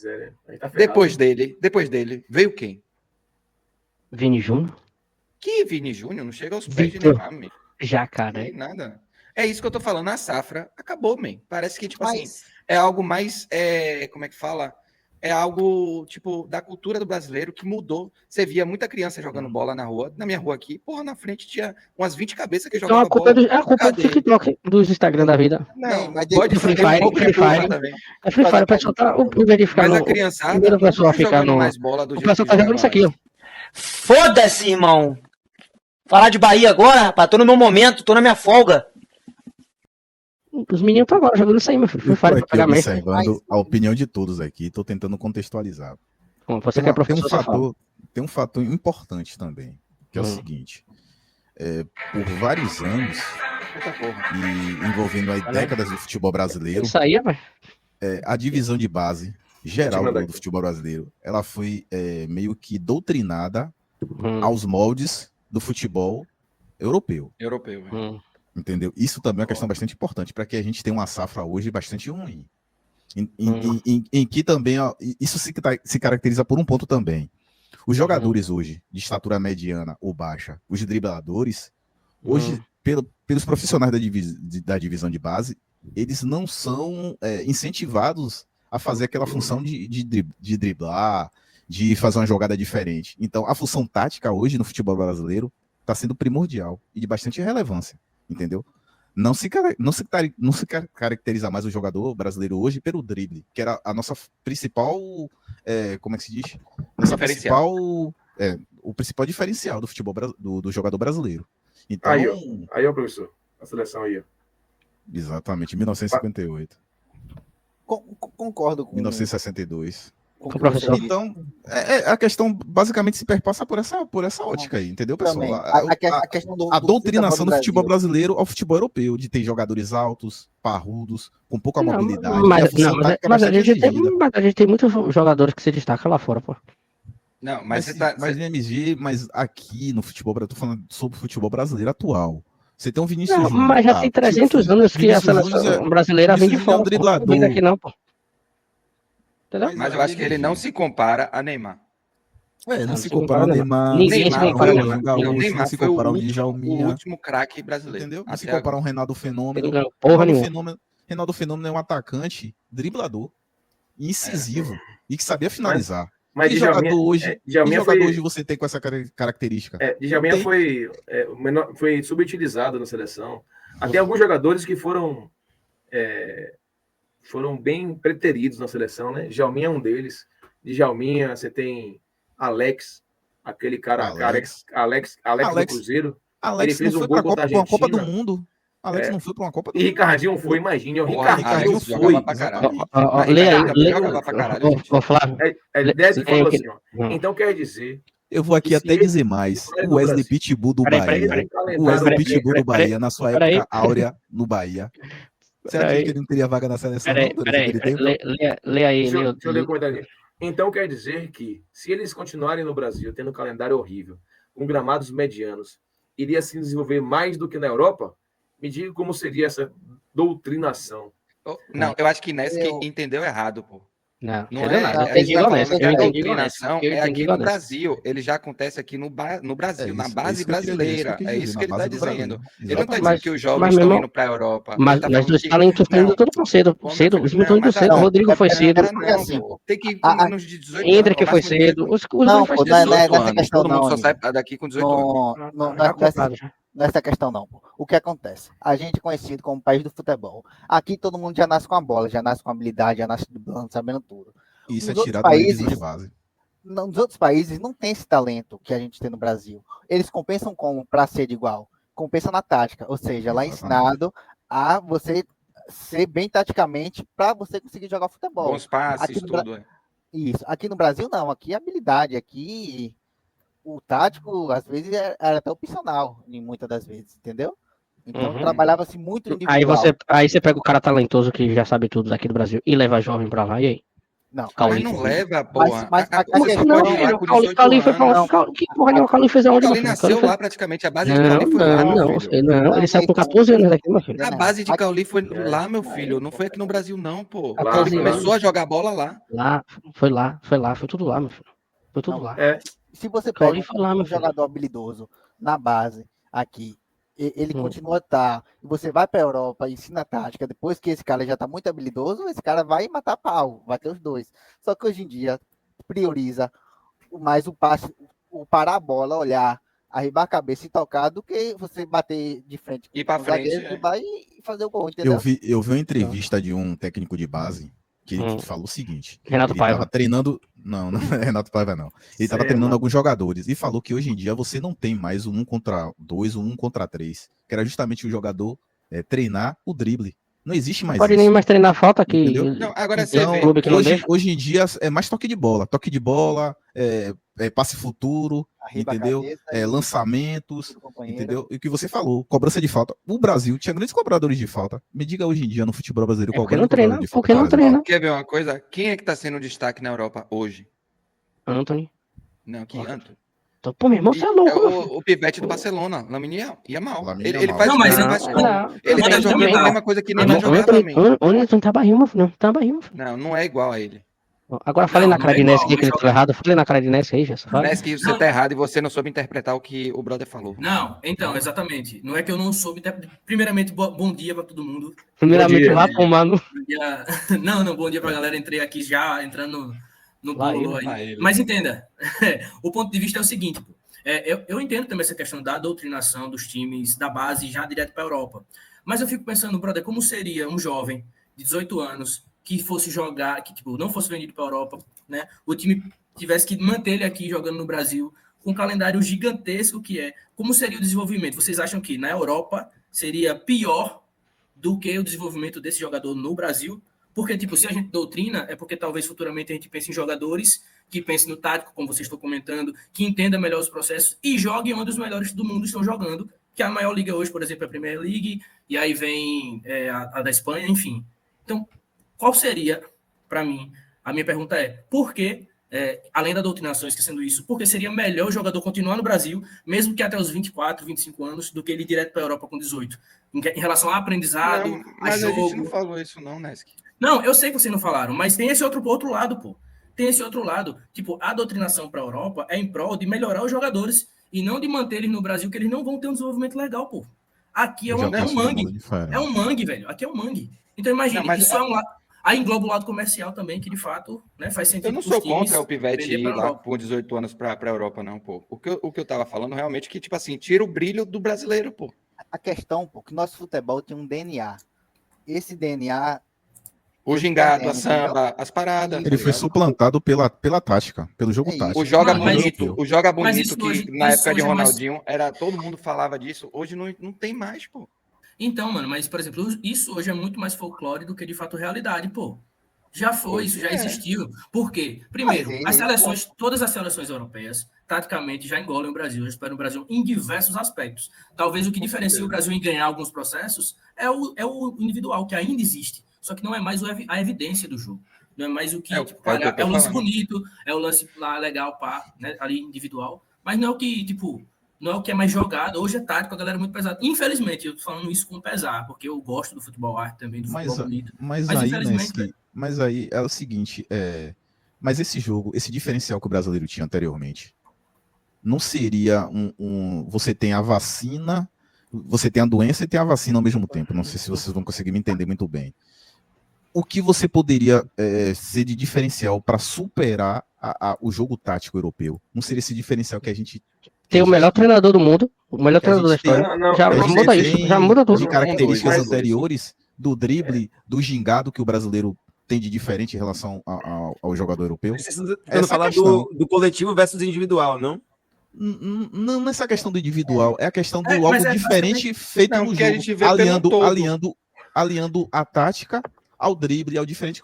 Tá depois dele, veio quem? Vini Júnior? Que Vini Júnior? Não chega aos pés de Neymar, man. Jacaré. Não nada. É isso que eu tô falando. A safra acabou, man. Parece que, tipo assim, é algo mais... como é que fala? É algo, tipo, da cultura do brasileiro que mudou. Você via muita criança jogando bola na rua. Na minha rua aqui, porra, na frente tinha umas 20 cabeças que jogavam bola. A culpa é do TikTok, dos Instagram da vida. Não, mas pode Free Fire também. É Free Fire, o pessoal tá verificando. Mas a criançada, o pessoal fica no... mais bola do o pessoal tá jogando isso aqui, ó. Foda-se, irmão. Falar de Bahia agora, rapaz. Tô no meu momento, tô na minha folga. Os meninos estão agora jogando isso aí, meu filho. Free Fire, observando a opinião de todos aqui, tô tentando contextualizar. Você quer professor, tem um fator importante também, que é o seguinte. Por vários anos, e envolvendo aí décadas do futebol brasileiro, isso aí, a divisão de base geral do futebol brasileiro, ela foi meio que doutrinada aos moldes do futebol europeu. Entendeu? Isso também é uma questão bastante importante para que a gente tenha uma safra hoje bastante ruim. Em que também, isso se caracteriza por um ponto também. Os jogadores hoje, de estatura mediana ou baixa, os dribladores, hoje, pelos profissionais da divisão de base, eles não são incentivados a fazer aquela função de driblar, de fazer uma jogada diferente. Então, a função tática hoje no futebol brasileiro está sendo primordial e de bastante relevância. Entendeu? Não se caracteriza mais o jogador brasileiro hoje pelo drible, que era a nossa principal, como é que se diz? Nossa principal, o principal diferencial do futebol do jogador brasileiro. Então, aí, ó, professor, a seleção aí. Ó. Exatamente, 1958. Concordo com 1962. Com o professor. Então, a questão basicamente se perpassa por essa ótica aí, entendeu, pessoal? A questão a doutrinação do futebol brasileiro ao futebol europeu, de ter jogadores altos, parrudos, com pouca mobilidade. Mas a gente tem muitos jogadores que se destacam lá fora, pô. Não, mas MG, mas aqui no futebol, eu tô falando sobre o futebol brasileiro atual. Você tem um Vinícius Júnior. Mas já tem 300 anos que a seleção brasileira vem de fora. Não vem daqui não, pô. Mas eu acho que ele não se compara a Neymar. Não se compara ao Neymar. Ninguém se compara ao Neymar. Não Neymar se foi compara ao o Djalminha. último craque brasileiro. Entendeu? Não se Até comparar ao agora. Reinaldo Fenômeno. Ele ganhou porra nenhuma. Reinaldo Fenômeno é um atacante driblador, incisivo e que sabia finalizar. Mas Que jogador hoje você tem com essa característica? Djalminha foi subutilizado na seleção. Até alguns jogadores que foram bem preteridos na seleção, né? Djalminha é um deles. De Djalminha, você tem Alex, aquele cara, Alex do Cruzeiro. Alex ele fez não um foi gol para contra a a Copa do Argentina. Mundo. Alex não foi para uma Copa do E Mundo. Ricardinho foi, imagina. O Porra, Ricardinho Alex foi. jogava pra caralho. Jogava pra caralho, gente. Ô, Flávio. Desce e falou assim, ó. Então quer dizer... Eu vou aqui até dizer mais. O Wesley Pitbull do Bahia. O Wesley Pitbull do Bahia, na sua época áurea no Bahia. Você acha que ele não teria vaga na seleção? Peraí. Lê aí. Deixa eu ler o comentário aqui. Então quer dizer que, se eles continuarem no Brasil tendo um calendário horrível, com gramados medianos, iria se desenvolver mais do que na Europa? Me diga como seria essa doutrinação. Não, eu acho que Inés entendeu errado, pô. Não é nada. a doutrinação é aqui no Brasil. Ele já acontece aqui no Brasil, na base brasileira. É isso que ele está dizendo. Ele não está dizendo que os jovens estão indo para a Europa. Mas os talentos estão indo tudo cedo. Os estão indo cedo. O Rodrigo foi cedo. Tem que ir nos de 18 anos. Hendrick foi cedo. Os Não, foi pô, não é nessa questão Todo mundo não. só sai daqui com 18 anos. Não é essa questão não. Pô. O que acontece? A gente é conhecido como país do futebol. Aqui todo mundo já nasce com a bola, já nasce com habilidade, já nasce driblando, sabendo tudo. Isso Nos é tirado da divisão de base. Nos outros países não tem esse talento que a gente tem no Brasil. Eles compensam como para ser de igual? Compensam na tática, ou seja, lá é ensinado a você ser bem taticamente para você conseguir jogar futebol. Bons passes, tudo. Isso. Aqui no Brasil não, aqui é habilidade, aqui o tático às vezes era até opcional, em muitas das vezes, entendeu? Então trabalhava-se muito individual. Aí você pega o cara talentoso que já sabe tudo daqui do Brasil e leva jovem pra lá, e aí? Não, mas não leva, porra. Mas você só pode ir lá com 18 anos. Que porra nenhuma, o Caulinho fez aonde? Ele nasceu lá praticamente, a base de Caulinho foi lá, meu filho. Não, ele saiu com 14 anos daqui, meu filho. A base de Caulinho foi lá, meu filho, não foi aqui no Brasil não, pô. Ele começou a jogar bola lá. Foi tudo lá, meu filho. Foi tudo lá. Se você pega um jogador habilidoso na base aqui, ele continua a estar, e você vai para a Europa e ensina a tática, depois que esse cara já está muito habilidoso, esse cara vai matar pau, vai ter os dois. Só que hoje em dia prioriza mais o passe, o parar a bola, olhar, arribar a cabeça e tocar, do que você bater de frente e para frente e fazer o gol, entendeu? Eu vi uma entrevista de um técnico de base que ele falou o seguinte: Renato Paiva. Tava treinando. Não é Renato Paiva, não. Ele estava treinando alguns jogadores e falou que hoje em dia você não tem mais o 1 contra 2, o 1 contra 3, que era justamente o jogador treinar o drible. Não existe mais Pode isso. nem mais treinar falta aqui. Não, agora então, hoje em dia é mais toque de bola, passe futuro, arriba, entendeu? Lançamentos, entendeu? E o que você falou, cobrança de falta. O Brasil tinha grandes cobradores de falta. Me diga hoje em dia no futebol brasileiro qual é o treina, de falta. Porque não treina. Quer ver uma coisa? Quem é que tá sendo destaque na Europa hoje? Anthony. Não, que Anthony. Pô, meu irmão, você é louco. O pivete do Barcelona, Lamine Yamal. Ele faz ele tá jogando a mesma coisa que Neymar jogava. O Anthony tá barril, meu filho. Tá barril. Não é igual a ele. Agora falei na cara de Ness que ele tá errado. Falei na cara de Ness aí, Jess. Ness que você tá errado e você não soube interpretar o que o brother falou. Não, então, exatamente. Não é que eu não soube interpretar. Primeiramente, bom dia pra todo mundo. Primeiramente, vá pro mano. Não, bom dia pra galera. Entrei aqui já, entrando no bolo aí. Mas entenda, o ponto de vista é o seguinte, pô. Eu entendo também essa questão da doutrinação dos times da base já direto para a Europa. Mas eu fico pensando, brother, como seria um jovem de 18 anos que fosse jogar, que tipo, não fosse vendido para a Europa, né? O time tivesse que manter ele aqui jogando no Brasil, com um calendário gigantesco que é. Como seria o desenvolvimento? Vocês acham que na Europa seria pior do que o desenvolvimento desse jogador no Brasil? Porque, tipo, se a gente doutrina, é porque talvez futuramente a gente pense em jogadores que pensem no tático, como vocês estão comentando, que entenda melhor os processos e joguem onde os melhores do mundo estão jogando, que a maior liga hoje, por exemplo, é a Premier League, e aí vem a da Espanha, enfim. Então, qual seria, para mim, a minha pergunta é, por que, além da doutrinação, esquecendo isso, por que seria melhor o jogador continuar no Brasil, mesmo que até os 24, 25 anos, do que ele ir direto para a Europa com 18? Em relação a aprendizado, não, mas a gente não falou isso não, Nesk. Não, eu sei que vocês não falaram, mas tem esse outro lado, pô. tem esse outro lado. Tipo, a doutrinação para a Europa é em prol de melhorar os jogadores e não de manter eles no Brasil, que eles não vão ter um desenvolvimento legal, pô. Aqui é um mangue. É um mangue, velho. Aqui é um mangue. Então imagina, isso é um lado. Aí engloba o lado comercial também, que de fato, né, faz sentido. Eu não sou contra o Pivete ir lá por 18 anos para a Europa, não, pô. O que eu tava falando realmente é que, tipo assim, tira o brilho do brasileiro, pô. A questão, pô, que nosso futebol tem um DNA. Esse DNA... O gingado, a samba, as paradas. Ele foi suplantado pela tática, pelo jogo tático. O joga bonito que na época de Ronaldinho, todo mundo falava disso. Hoje não tem mais, pô. Então, mano, mas, por exemplo, isso hoje é muito mais folclore do que, de fato, realidade, pô. Já foi, isso já existiu. Por quê? Primeiro, todas as seleções europeias, taticamente, já engolem o Brasil, já esperam o Brasil em diversos aspectos. Talvez o que diferencia o Brasil em ganhar alguns processos é o individual, que ainda existe. Só que não é mais a evidência do jogo. Não é mais o que... é o lance bonito, é o lance lá legal, pá, né, ali individual. Mas não é o que, tipo... Não é o que é mais jogado. Hoje é tático, a galera é muito pesada. Infelizmente, eu tô falando isso com pesar, porque eu gosto do futebol arte também, do futebol bonito. Mas aí é o seguinte, mas esse jogo, esse diferencial que o brasileiro tinha anteriormente, não seria você tem a vacina, você tem a doença e tem a vacina ao mesmo tempo. Não sei se vocês vão conseguir me entender muito bem. O que você poderia ser de diferencial para superar o jogo tático europeu? Não seria esse diferencial que a gente... Tem o melhor treinador do mundo, o melhor treinador da história. Já muda isso, já muda tudo. De características anteriores do drible, do gingado que o brasileiro tem de diferente em relação ao jogador europeu. Vocês estão falando do coletivo versus individual, não? Não nessa questão do individual, é a questão do algo diferente feito no jogo, aliando a tática ao drible, ao diferente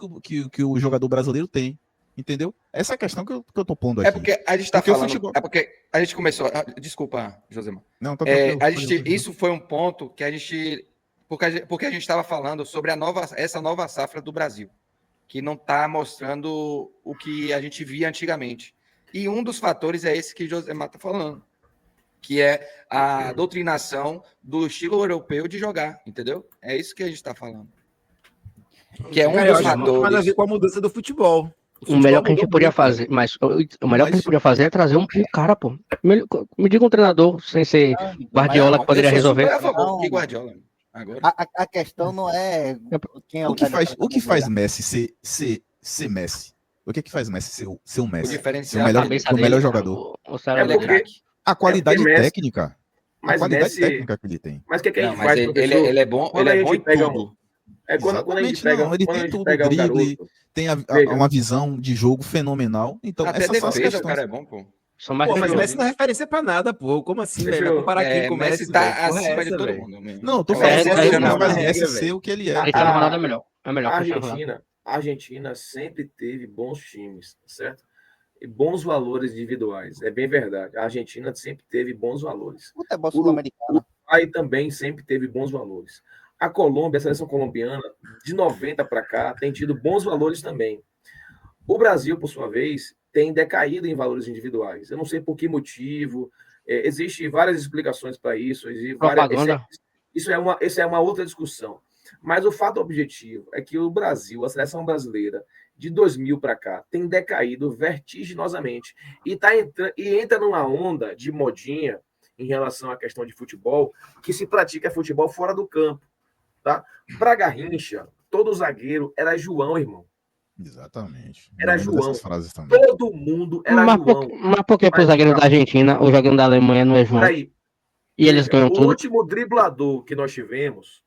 que o jogador brasileiro tem. Entendeu? Essa é a questão que eu tô pondo aqui. É porque a gente tá falando... Futebol... É porque a gente começou... Desculpa, Josemar. Não, tá isso foi um ponto que a gente... Porque a gente estava falando sobre essa nova safra do Brasil, que não está mostrando o que a gente via antigamente. E um dos fatores é esse que o Josemar está falando, que é a doutrinação do estilo europeu de jogar, entendeu? É isso que a gente está falando. Que é um dos fatores... Mas a ver com a mudança do futebol. O melhor que a gente podia fazer, mas o melhor que a gente podia fazer é trazer um cara, pô. Me diga um treinador sem ser Guardiola que poderia resolver. Que Guardiola. Agora. A questão não é quem é o que faz Messi ser Messi. O que faz Messi ser o Messi? Ser o melhor jogador. A qualidade técnica. A qualidade técnica que ele tem. Mas o que a gente faz? Ele é bom em tudo. Quando a gente pega, ele tem tudo, o drible, tem uma visão de jogo fenomenal. Então, até defesa, o cara é bom, pô. Mas Messi não é referência pra nada, pô. Como assim, velho? Comparar quem com o Messi tá acima de todo mundo. Não, tô falando que Messi ser o que ele é. A Argentina sempre teve bons times, certo? E bons valores individuais. É bem verdade. A Argentina sempre teve bons valores. O Uruguai também sempre teve bons valores. A Colômbia, a seleção colombiana, de 90 para cá, tem tido bons valores também. O Brasil, por sua vez, tem decaído em valores individuais. Eu não sei por que motivo. Existem várias explicações para isso. Isso é uma outra discussão. Mas o fato objetivo é que o Brasil, a seleção brasileira, de 2000 para cá, tem decaído vertiginosamente. E entra numa onda de modinha em relação à questão de futebol, que se pratica futebol fora do campo. Tá? Pra Garrincha, todo zagueiro era João, irmão. Exatamente. Era João. Todo mundo era João. Mas por que pro zagueiro da Argentina, o zagueiro da Alemanha não é João? Aí, e eles ganham tudo? O último driblador que nós tivemos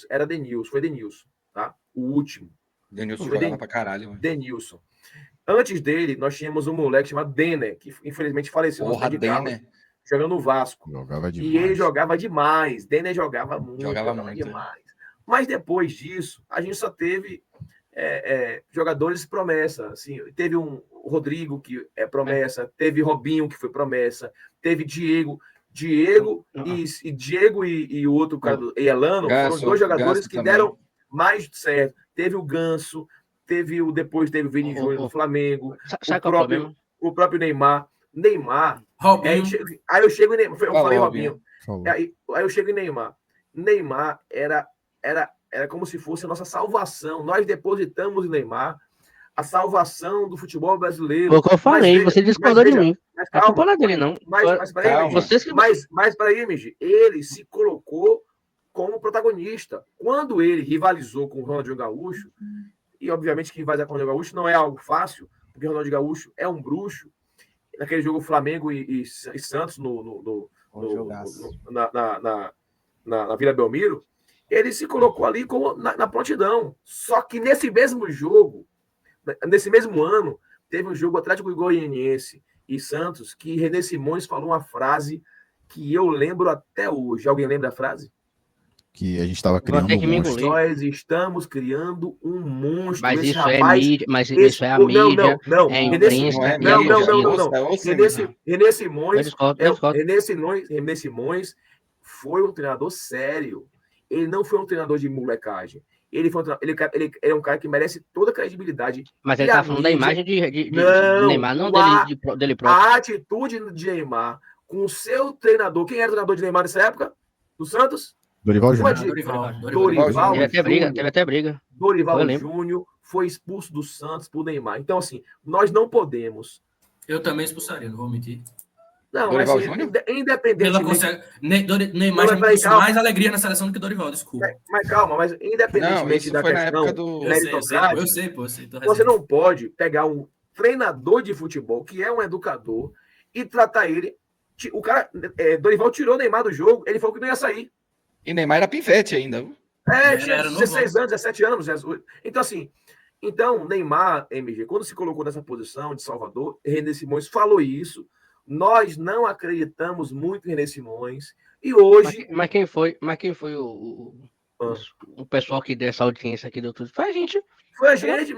era Denilson. Foi Denilson, tá? O último. Denilson jogava pra caralho. Mano. Denilson. Antes dele, nós tínhamos um moleque chamado Denner, que infelizmente faleceu. Denner. Jogando no Vasco. E ele jogava demais. Denner jogava muito. Jogava demais. Mas depois disso, a gente só teve jogadores promessa. Assim, teve um Rodrigo, que é promessa. Teve Robinho, que foi promessa. Teve Diego e o outro cara do Elano. Foram dois jogadores que deram mais certo. Teve o Ganso. Depois teve o Vini Júnior no Flamengo. O próprio Neymar. Aí eu chego em Neymar. Eu falei Robinho. Aí eu chego em Neymar. Neymar era como se fosse a nossa salvação. Nós depositamos em Neymar a salvação do futebol brasileiro. Foi o que eu falei, você discordou de mim. Mas A culpa não é dele, não. Mas peraí, Migi, ele se colocou como protagonista. Quando ele rivalizou com o Ronaldinho Gaúcho, e obviamente que rivalizar com o Ronaldinho Gaúcho não é algo fácil, porque o Ronaldinho Gaúcho é um bruxo, naquele jogo Flamengo e Santos na Vila Belmiro, ele se colocou ali como na prontidão. Só que nesse mesmo jogo, nesse mesmo ano, teve um jogo Atlético Goianiense e Santos, que René Simões falou uma frase que eu lembro até hoje. Alguém lembra a frase? Que a gente estava criando um monstro. Nós estamos criando um monstro. Mas isso é mídia, mas isso é a mídia. Não. É a imprensa. René Simões foi um treinador sério. Ele não foi um treinador de molecagem. Ele é um cara que merece toda a credibilidade. Mas ele tá falando da imagem de Neymar, não dele próprio. A atitude de Neymar com o seu treinador. Quem era o treinador de Neymar nessa época? Do Santos? Dorival Júnior. Teve até briga. Dorival Júnior foi expulso do Santos por Neymar. Então, assim, nós não podemos. Eu também expulsaria, não vou mentir. Não, Dorival Júnior? Independentemente. Neymar já me trouxe mais alegria na seleção do que Dorival, desculpa. Mas calma, mas independentemente da questão meritocrática, eu sei, você não pode pegar um treinador de futebol, que é um educador, e tratar ele. O cara, Dorival tirou o Neymar do jogo, ele falou que não ia sair. E Neymar era pivete ainda. Tinha 16 anos, 17 anos. Então, assim, Neymar, MG, quando se colocou nessa posição de Salvador, René Simões falou isso. Nós não acreditamos muito em René Simões. E hoje. Mas quem foi o pessoal que deu essa audiência aqui do tudo? Foi a gente.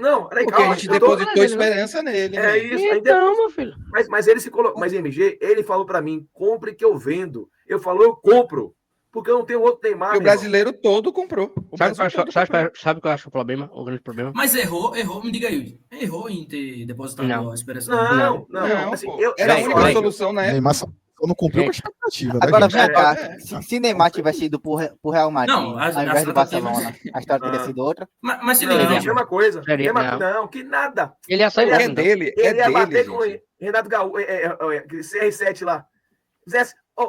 Não. Porque a gente depositou esperança nele. É isso. Então, meu filho. Mas ele se colocou. Mas, MG, ele falou para mim: compre que eu vendo. Eu falo, eu compro. Porque eu não tenho outro Neymar. E o brasileiro todo comprou. Sabe qual eu acho o problema? O grande problema? Mas errou, me diga aí. Errou em ter depositado a esperança. Não. Assim, era a única solução na época. Neymar só não cumpriu com a expectativa. Agora, vem cá. Se Neymar tivesse ido pro Real Madrid, ao invés do Barcelona, a história teria sido outra. Mas se liga, é a mesma coisa. Não, que nada. Ele ia sair. Ele ia bater com Renato Gaúcho, CR7 lá.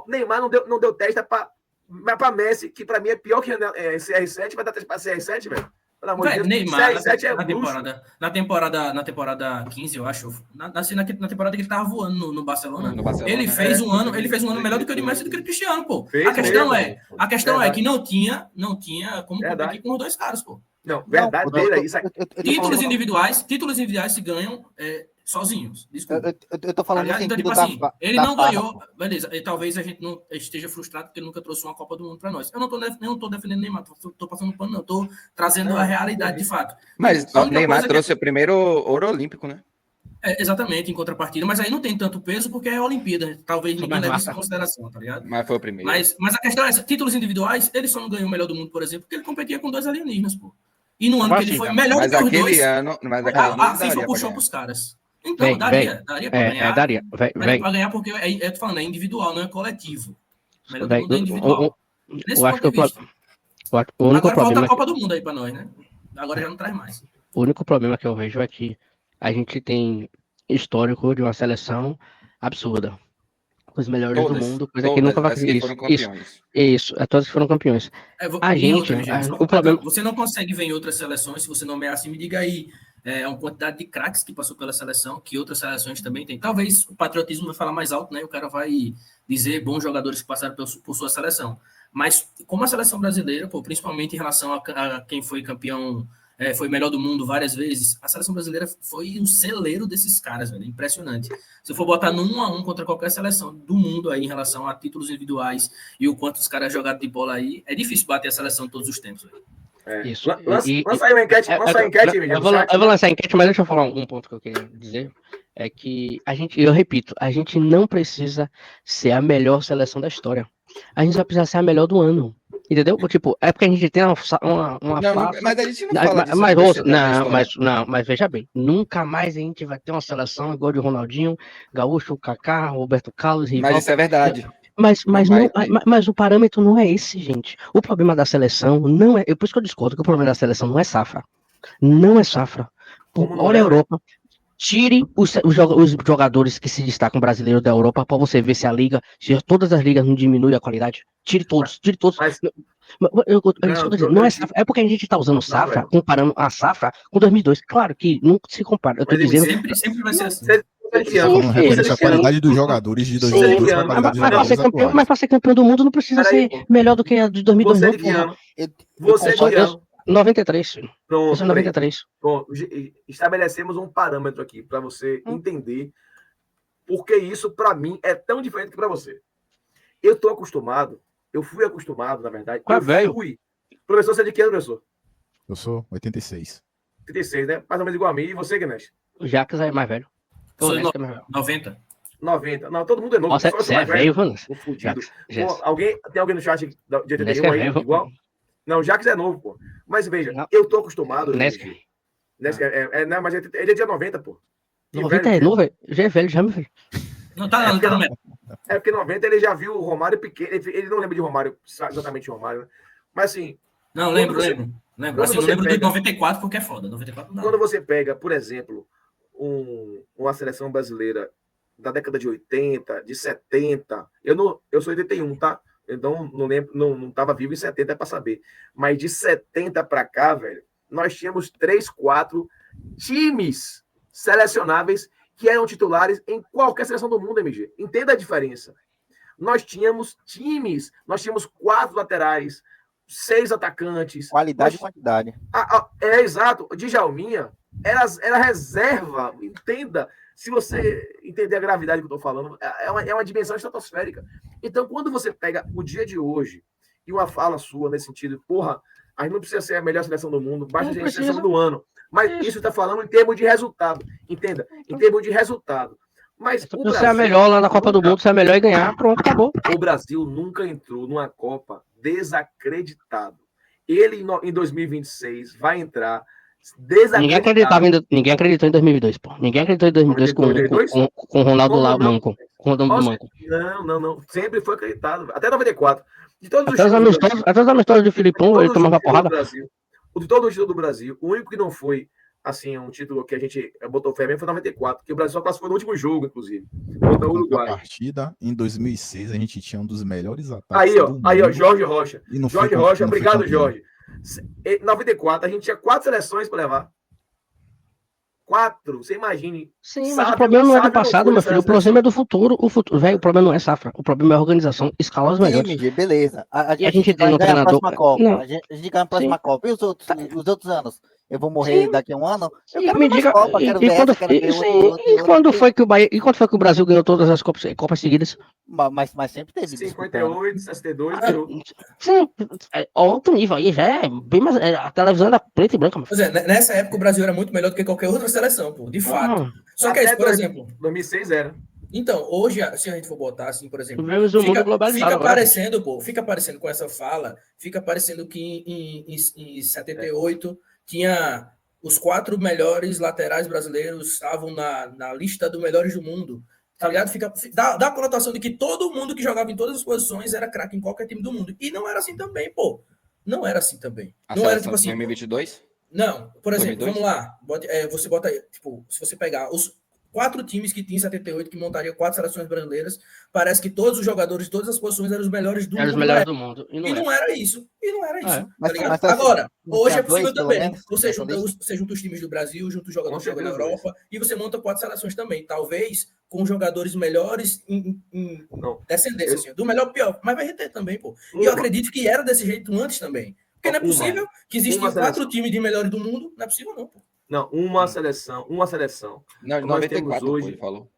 Neymar não deu testa para Messi, que para mim é pior que CR7, vai dar teste para CR7, velho. Pelo amor de Deus. Neymar, na temporada 15, eu acho. Na temporada que ele tava voando no Barcelona. Ele fez um ano melhor do que o de Messi do que o Cristiano, pô. A questão é que não tinha como competir com os dois caras, pô. Não, verdadeira. Títulos individuais se ganham sozinhos. Desculpa. Eu tô falando então, tipo assim, ele não ganhou, beleza. E talvez a gente não esteja frustrado porque ele nunca trouxe uma Copa do Mundo para nós. Eu não tô defendendo Neymar, tô passando pano, não. Tô trazendo a realidade de fato. Mas o Neymar trouxe o primeiro ouro olímpico, né? Exatamente, em contrapartida. Mas aí não tem tanto peso porque é a Olimpíada. Talvez ninguém leve isso em consideração, tá ligado? Mas foi o primeiro. Mas a questão é essa. Títulos individuais, ele só não ganhou o melhor do mundo, por exemplo, porque ele competia com 2 alienígenas, pô. E no ano que ele foi melhor do que os dois, a FIFA puxou pros caras. Então, daria pra ganhar. Daria. Pra ganhar, porque eu tô falando, é individual, não é coletivo. Melhor do mundo é individual. Eu acho que o único agora problema falta a Copa do Mundo aí pra nós, né? Agora já não traz mais. O único problema que eu vejo é que a gente tem histórico de uma seleção absurda. Os melhores do mundo, coisa que nunca vai fazer isso. Todos que foram campeões. O problema... Você não consegue ver em outras seleções, se você nomear assim, me diga aí. Uma quantidade de craques que passou pela seleção, que outras seleções também têm. Talvez o patriotismo vai falar mais alto, né? O cara vai dizer bons jogadores que passaram por sua seleção. Mas como a seleção brasileira, pô, principalmente em relação a quem foi campeão, foi melhor do mundo várias vezes, a seleção brasileira foi um celeiro desses caras, velho. Impressionante. Se eu for botar no 1-1 contra qualquer seleção do mundo aí em relação a títulos individuais e o quanto os caras jogaram de bola aí, é difícil bater a seleção de todos os tempos, velho. Isso. Lança aí uma enquete. Eu vou lançar a enquete, mas deixa eu falar um ponto que eu queria dizer. É que eu repito, a gente não precisa ser a melhor seleção da história. A gente só precisa ser a melhor do ano. Entendeu? Tipo, é porque a gente tem uma mas a gente não fala disso. Mas veja bem, nunca mais a gente vai ter uma seleção igual de Ronaldinho, Gaúcho, Kaká, Roberto Carlos, Rival. Mas isso é verdade. Mas o parâmetro não é esse, gente. O problema da seleção não é. Por isso que eu discordo que o problema da seleção não é safra. Não é safra. Olha a Europa. Tire os jogadores que se destacam brasileiros da Europa para você ver se a liga, se todas as ligas não diminuem a qualidade. Tire todos. Mas- Não é safra. É porque a gente está usando safra, comparando a safra com 2002. Claro que não se compara. Eu tô dizendo. Sempre vai ser assim. Falando referente à qualidade dos jogadores de 2002 para a qualidade dos jogadores atuais. Mas para ser campeão do mundo não precisa ser melhor do que a de 2002, não, porra. Você é de que ano? 93, filho. Pronto, Eu sou 93. Pronto, estabelecemos um parâmetro aqui para você entender porque isso, para mim, é tão diferente que para você. Eu fui acostumado, na verdade. Professor, você é de que ano, professor? Eu sou 86. 36, né? Mais ou menos igual a mim. E você, Ganesh? O Jacques é mais velho. Sou 90. 90. Não, todo mundo é novo. Nossa, você é velho, mano. Tem alguém no chat de 81 aí, igual? Não, o Jacques é novo, pô. Mas veja, eu tô acostumado. Mas ele é dia 90, pô. 90 é novo, já é velho, já, meu filho. Não tá não. É porque 90 ele já viu o Romário pequeno. Ele não lembra de Romário, exatamente Romário, né? Mas assim. Não, lembro. Assim, não lembro de 94 porque é foda. 94 não. Quando você pega, por exemplo, uma seleção brasileira da década de 80, de 70, eu sou 81, tá? Então, não lembro, não estava vivo em 70 para saber. Mas de 70 para cá, velho, nós tínhamos 3, 4 times selecionáveis que eram titulares em qualquer seleção do mundo, MG. Entenda a diferença. Nós tínhamos 4 laterais, 6 atacantes. Qualidade e quantidade. Exato. Djalminha era reserva. Entenda. Se você entender a gravidade que eu estou falando, é uma dimensão estratosférica. Então, quando você pega o dia de hoje e uma fala sua nesse sentido, porra, a gente não precisa ser a melhor seleção do mundo, basta ser a seleção do ano. Mas isso está falando em termos de resultado. Entenda, em termos de resultado. Mas o Brasil, você é a melhor lá na Copa do Mundo, você é a melhor e ganhar, pronto, acabou. O Brasil nunca entrou numa Copa desacreditado. Ele, em 2026, vai entrar desacreditado. Ninguém acreditou em 2002, pô. Ninguém acreditou em 2002 com o Ronaldo lá, manco. Com o Ronaldo manco. Não. Sempre foi acreditado. Até 94. De todos até os amistosos do Filipão, ele tomava porrada. De todo o título do Brasil, o único que não foi assim, um título que a gente botou fé mesmo foi 94, que o Brasil só classificou no último jogo, inclusive. Contra o Uruguai. Na partida, em 2006, a gente tinha um dos melhores ataques. Aí, ó, Jorge Rocha. Jorge Rocha, obrigado, campeão. Jorge. Em 94, a gente tinha 4 seleções para levar. 4, você imagine. Sim, mas o problema não é do passado, meu filho. O problema é do futuro. Velho, o problema não é safra. O problema é a organização. Escalar os melhores. MG, beleza. A gente tem um treinador. A gente ganha a próxima Copa. E os outros anos? Eu vou morrer daqui a um ano? Eu quero me diga, Copa, quero ver essa, quero ver e quando foi que o Brasil ganhou todas as Copas seguidas? Mas sempre teve. 58, 62. Sim, outro nível aí, já é bem mais. A televisão era preta e branca. Pois é, nessa época o Brasil era muito melhor do que qualquer outra seleção, pô, de fato. Só que, por exemplo. 2006 era. Então, hoje, se a gente for botar assim, por exemplo, fica parecendo com essa fala, fica parecendo que em 78 tinha os 4 melhores laterais brasileiros estavam na lista dos melhores do mundo, tá ligado? Dá a conotação de que todo mundo que jogava em todas as posições era craque em qualquer time do mundo. E não era assim também, pô. Não era assim também. Não era tipo assim. 2022? Não, por exemplo, 2002? vamos lá. Você bota aí, tipo, se você pegar os 4 times que tinha em 78, que montaria 4 seleções brasileiras, parece que todos os jogadores de todas as posições eram os melhores do mundo. Eram os melhores do mundo. E não era isso. Tá ligado? Mas agora, hoje é possível também. Você junta os times do Brasil, junta os jogadores que jogam na Europa, e você monta 4 seleções também. Talvez com jogadores melhores em descendência, assim, do melhor ao pior. Mas vai ter também, pô. E eu acredito que era desse jeito antes também. Porque não é possível que existem 4 times de melhores do mundo. Não é possível, não, pô. Não, uma seleção. Não, 94, hoje. Ele falou.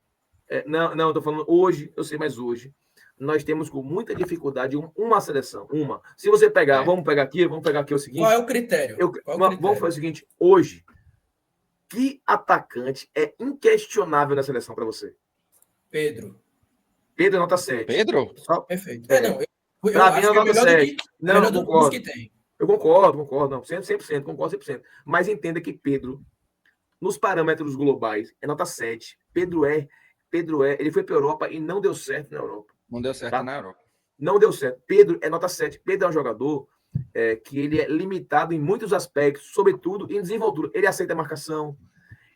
Não, eu tô falando hoje, eu sei, mas hoje nós temos com muita dificuldade uma seleção. Se você pegar, vamos pegar aqui o seguinte. Qual é o critério? Vamos fazer o seguinte, hoje, que atacante é inquestionável na seleção para você? Pedro é nota 7. Pedro? Perfeito. Pra mim é nota 7. Não, eu concordo. Que tem. Eu concordo, não, 100%, concordo 100%. Mas entenda que Pedro, nos parâmetros globais, é nota 7. Pedro ele foi para a Europa e não deu certo na Europa. Não deu certo na Europa. Não deu certo. Pedro é nota 7. Pedro é um jogador que ele é limitado em muitos aspectos, sobretudo em desenvoltura. Ele aceita a marcação,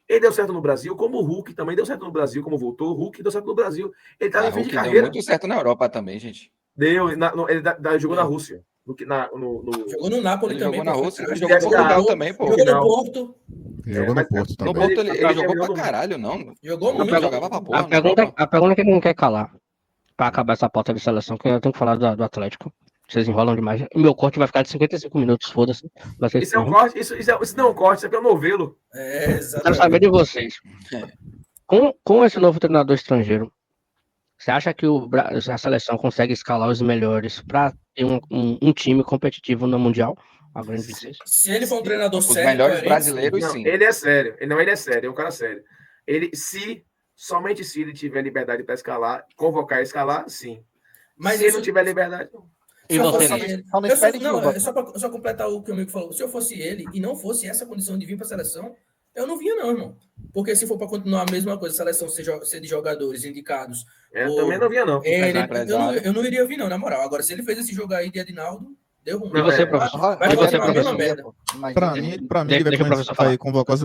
Ele deu certo no Brasil, como o Hulk também deu certo no Brasil, como voltou. O Hulk deu certo no Brasil. Ele tá em fim de carreira. Deu muito certo na Europa também, gente. Deu, ele jogou na Rússia. Jogou no Napoli também. Jogou na Rússia, ele jogou no Portugal também, pô. Jogou no Porto. Jogou no Porto também. No Porto ele jogou pra caralho, não. Jogou muito. Jogava pra porra. A pergunta que ele não quer calar, pra acabar essa pauta de seleção, que eu tenho que falar do Atlético. Vocês enrolam demais. O meu corte vai ficar de 55 minutos, foda-se. Isso é um corte, isso não é um corte, isso aqui é um novelo. Quero saber de vocês. Com esse novo treinador estrangeiro, você acha que a seleção consegue escalar os melhores para ter um time competitivo no Mundial? Se ele for um treinador Os sério... melhores brasileiros, não, sim. Ele é sério. Ele é sério, é um cara sério. Somente se ele tiver liberdade para escalar, convocar e escalar, sim. Mas se ele não tiver liberdade, não. E você Só completar o que o amigo falou. Se eu fosse ele e não fosse essa condição de vir para a seleção, eu não vinha, não, irmão. Porque se for para continuar a mesma coisa, a seleção ser de jogadores indicados. Eu também não vinha, não. Eu não iria vir, não, na moral. Agora, se ele fez esse jogo aí de Adinaldo, deu ruim. E você, professor? Para mim, ele vai convocar os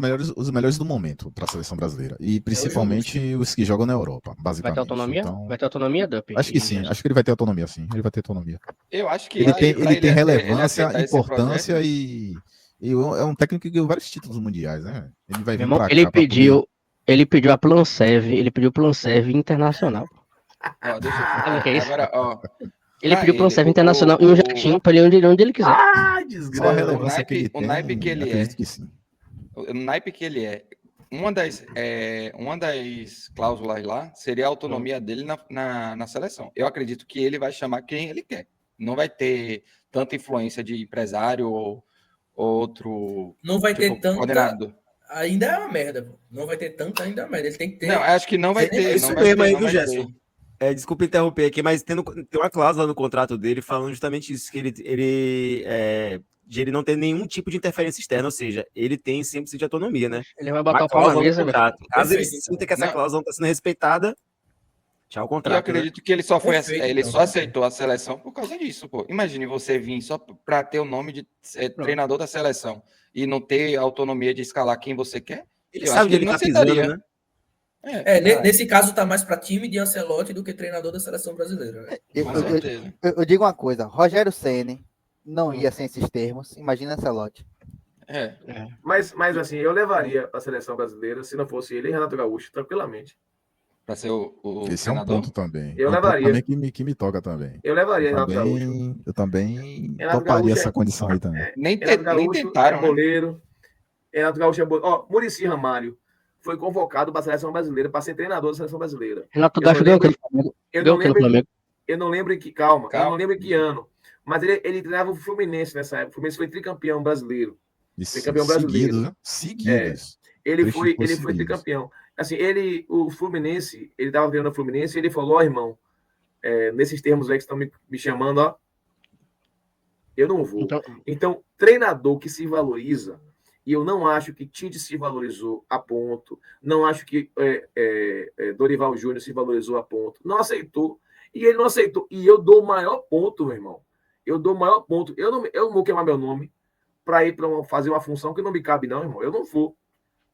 melhores do momento para a seleção brasileira. E principalmente os que jogam na Europa, basicamente. Vai ter autonomia? Então, vai ter autonomia, Dup? Acho que sim. Acho que ele vai ter autonomia, sim. Ele vai ter autonomia. Eu acho que ele tem relevância, importância e é um técnico que ganhou vários títulos mundiais, né? Ele vai vir pra cá. Ele pediu a Planserve, ele pediu o Planserve internacional. Ele pediu o Planserve internacional e um jatinho para ele onde ele quiser. Desgraça. A relevância que ele tem, o naipe que ele é. Que sim. O naipe que ele é. Uma das cláusulas lá seria a autonomia dele na seleção. Eu acredito que ele vai chamar quem ele quer. Não vai ter tanta influência de empresário ou outro. Não vai ter tanta. Coordenador. Ainda é uma merda, pô. Não vai ter tanta ainda merda. Ele tem que ter. Não, acho que não vai ter. Isso mesmo aí, viu, Gerson? Desculpa interromper aqui, mas tem uma cláusula no contrato dele falando justamente isso, que de ele não ter nenhum tipo de interferência externa, ou seja, ele tem 100% de autonomia, né? Ele vai botar o pau na mesa, caso ele sinta que essa cláusula não está sendo respeitada, tchau o contrato. Eu acredito que ele só aceitou a seleção por causa disso, pô. Imagine você vir só para ter o nome de treinador da seleção e não ter autonomia de escalar quem você quer. Ele sabe que ele não aceitaria, né? Nesse caso tá mais para time de Ancelotti do que treinador da seleção brasileira. Eu digo uma coisa, Rogério Ceni não ia sem esses termos, imagina Ancelotti. Mas assim, eu levaria a seleção brasileira, se não fosse ele, Renato Gaúcho, tranquilamente. Para ser o esse treinador. É um ponto também. Eu levaria. Também que me toca também. Eu levaria Renato Gaúcho. Eu também toparia essa condição aí também. Nem tentaram. Goleiro. Renato Gaúcho é goleiro. Muricy Ramalho foi convocado para a seleção brasileira, para ser treinador da seleção brasileira. Renato Gaúcho deu aquele Flamengo. Eu não lembro em que, calma, eu não lembro em que ano. Mas ele treinava o Fluminense nessa época. O Fluminense foi tricampeão brasileiro. Tricampeão brasileiro. Seguidos. Ele foi tricampeão. Assim, o Fluminense, ele estava treinando o Fluminense e ele falou, irmão, nesses termos aí que estão me chamando, ó, eu não vou. Então, treinador que se valoriza, e eu não acho que Tite se valorizou a ponto, não acho que Dorival Júnior se valorizou a ponto, não aceitou, e ele não aceitou. E eu dou o maior ponto, meu irmão. Eu dou o maior ponto. Eu não vou queimar meu nome para ir para fazer uma função que não me cabe, não, irmão. Eu não vou.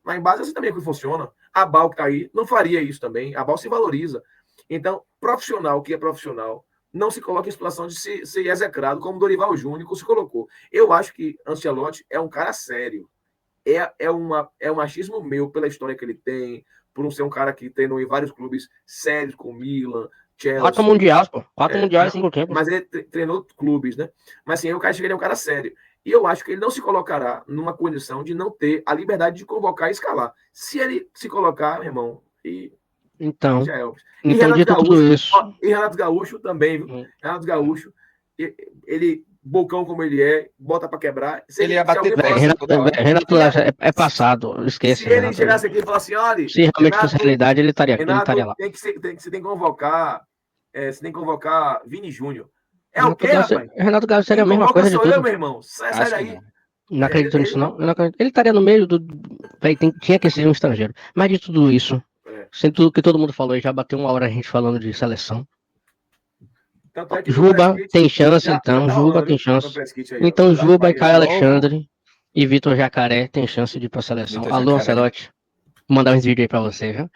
Mas em base assim também é que funciona. A Bal que está aí não faria isso também. A Bal se valoriza. Então, profissional que é profissional não se coloca em situação de ser execrado como Dorival Júnior se colocou. Eu acho que Ancelotti é um cara sério. É um machismo meu pela história que ele tem, por não ser um cara que treinou em vários clubes sérios, com Milan, Chelsea. 4 mundiais, pô. 4 mundiais em 5 tempos. Mas ele treinou clubes, né? Mas assim, eu acho que ele é um cara sério. E eu acho que ele não se colocará numa condição de não ter a liberdade de convocar e escalar. Se ele se colocar, meu irmão, então Renato dito Gaúcho, tudo isso. E Renato Gaúcho também, viu? Renato Gaúcho, ele, bocão como ele é, bota pra quebrar. Ele ia bater Renato é passado, esquece. Se ele chegasse aqui e falasse, olha... Se realmente fosse realidade, ele estaria lá. Você tem que convocar... você tem que convocar Vini Júnior. É o quê, rapaz? Renato Gaúcho seria a mesma coisa de tudo. Eu, meu irmão. Sai daí. Não acredito nisso, não. Ele estaria no meio do... Tinha que ser um estrangeiro. Mas de tudo isso, sendo tudo que todo mundo falou, já bateu 1 hora a gente falando de seleção. Juba tem chance, então. Juba tem chance. Então, Juba e Caio Alexandre e Vitor Jacaré tem chance de ir para a seleção. Alô, Ancelotti. Vou mandar uns vídeos aí pra você, viu?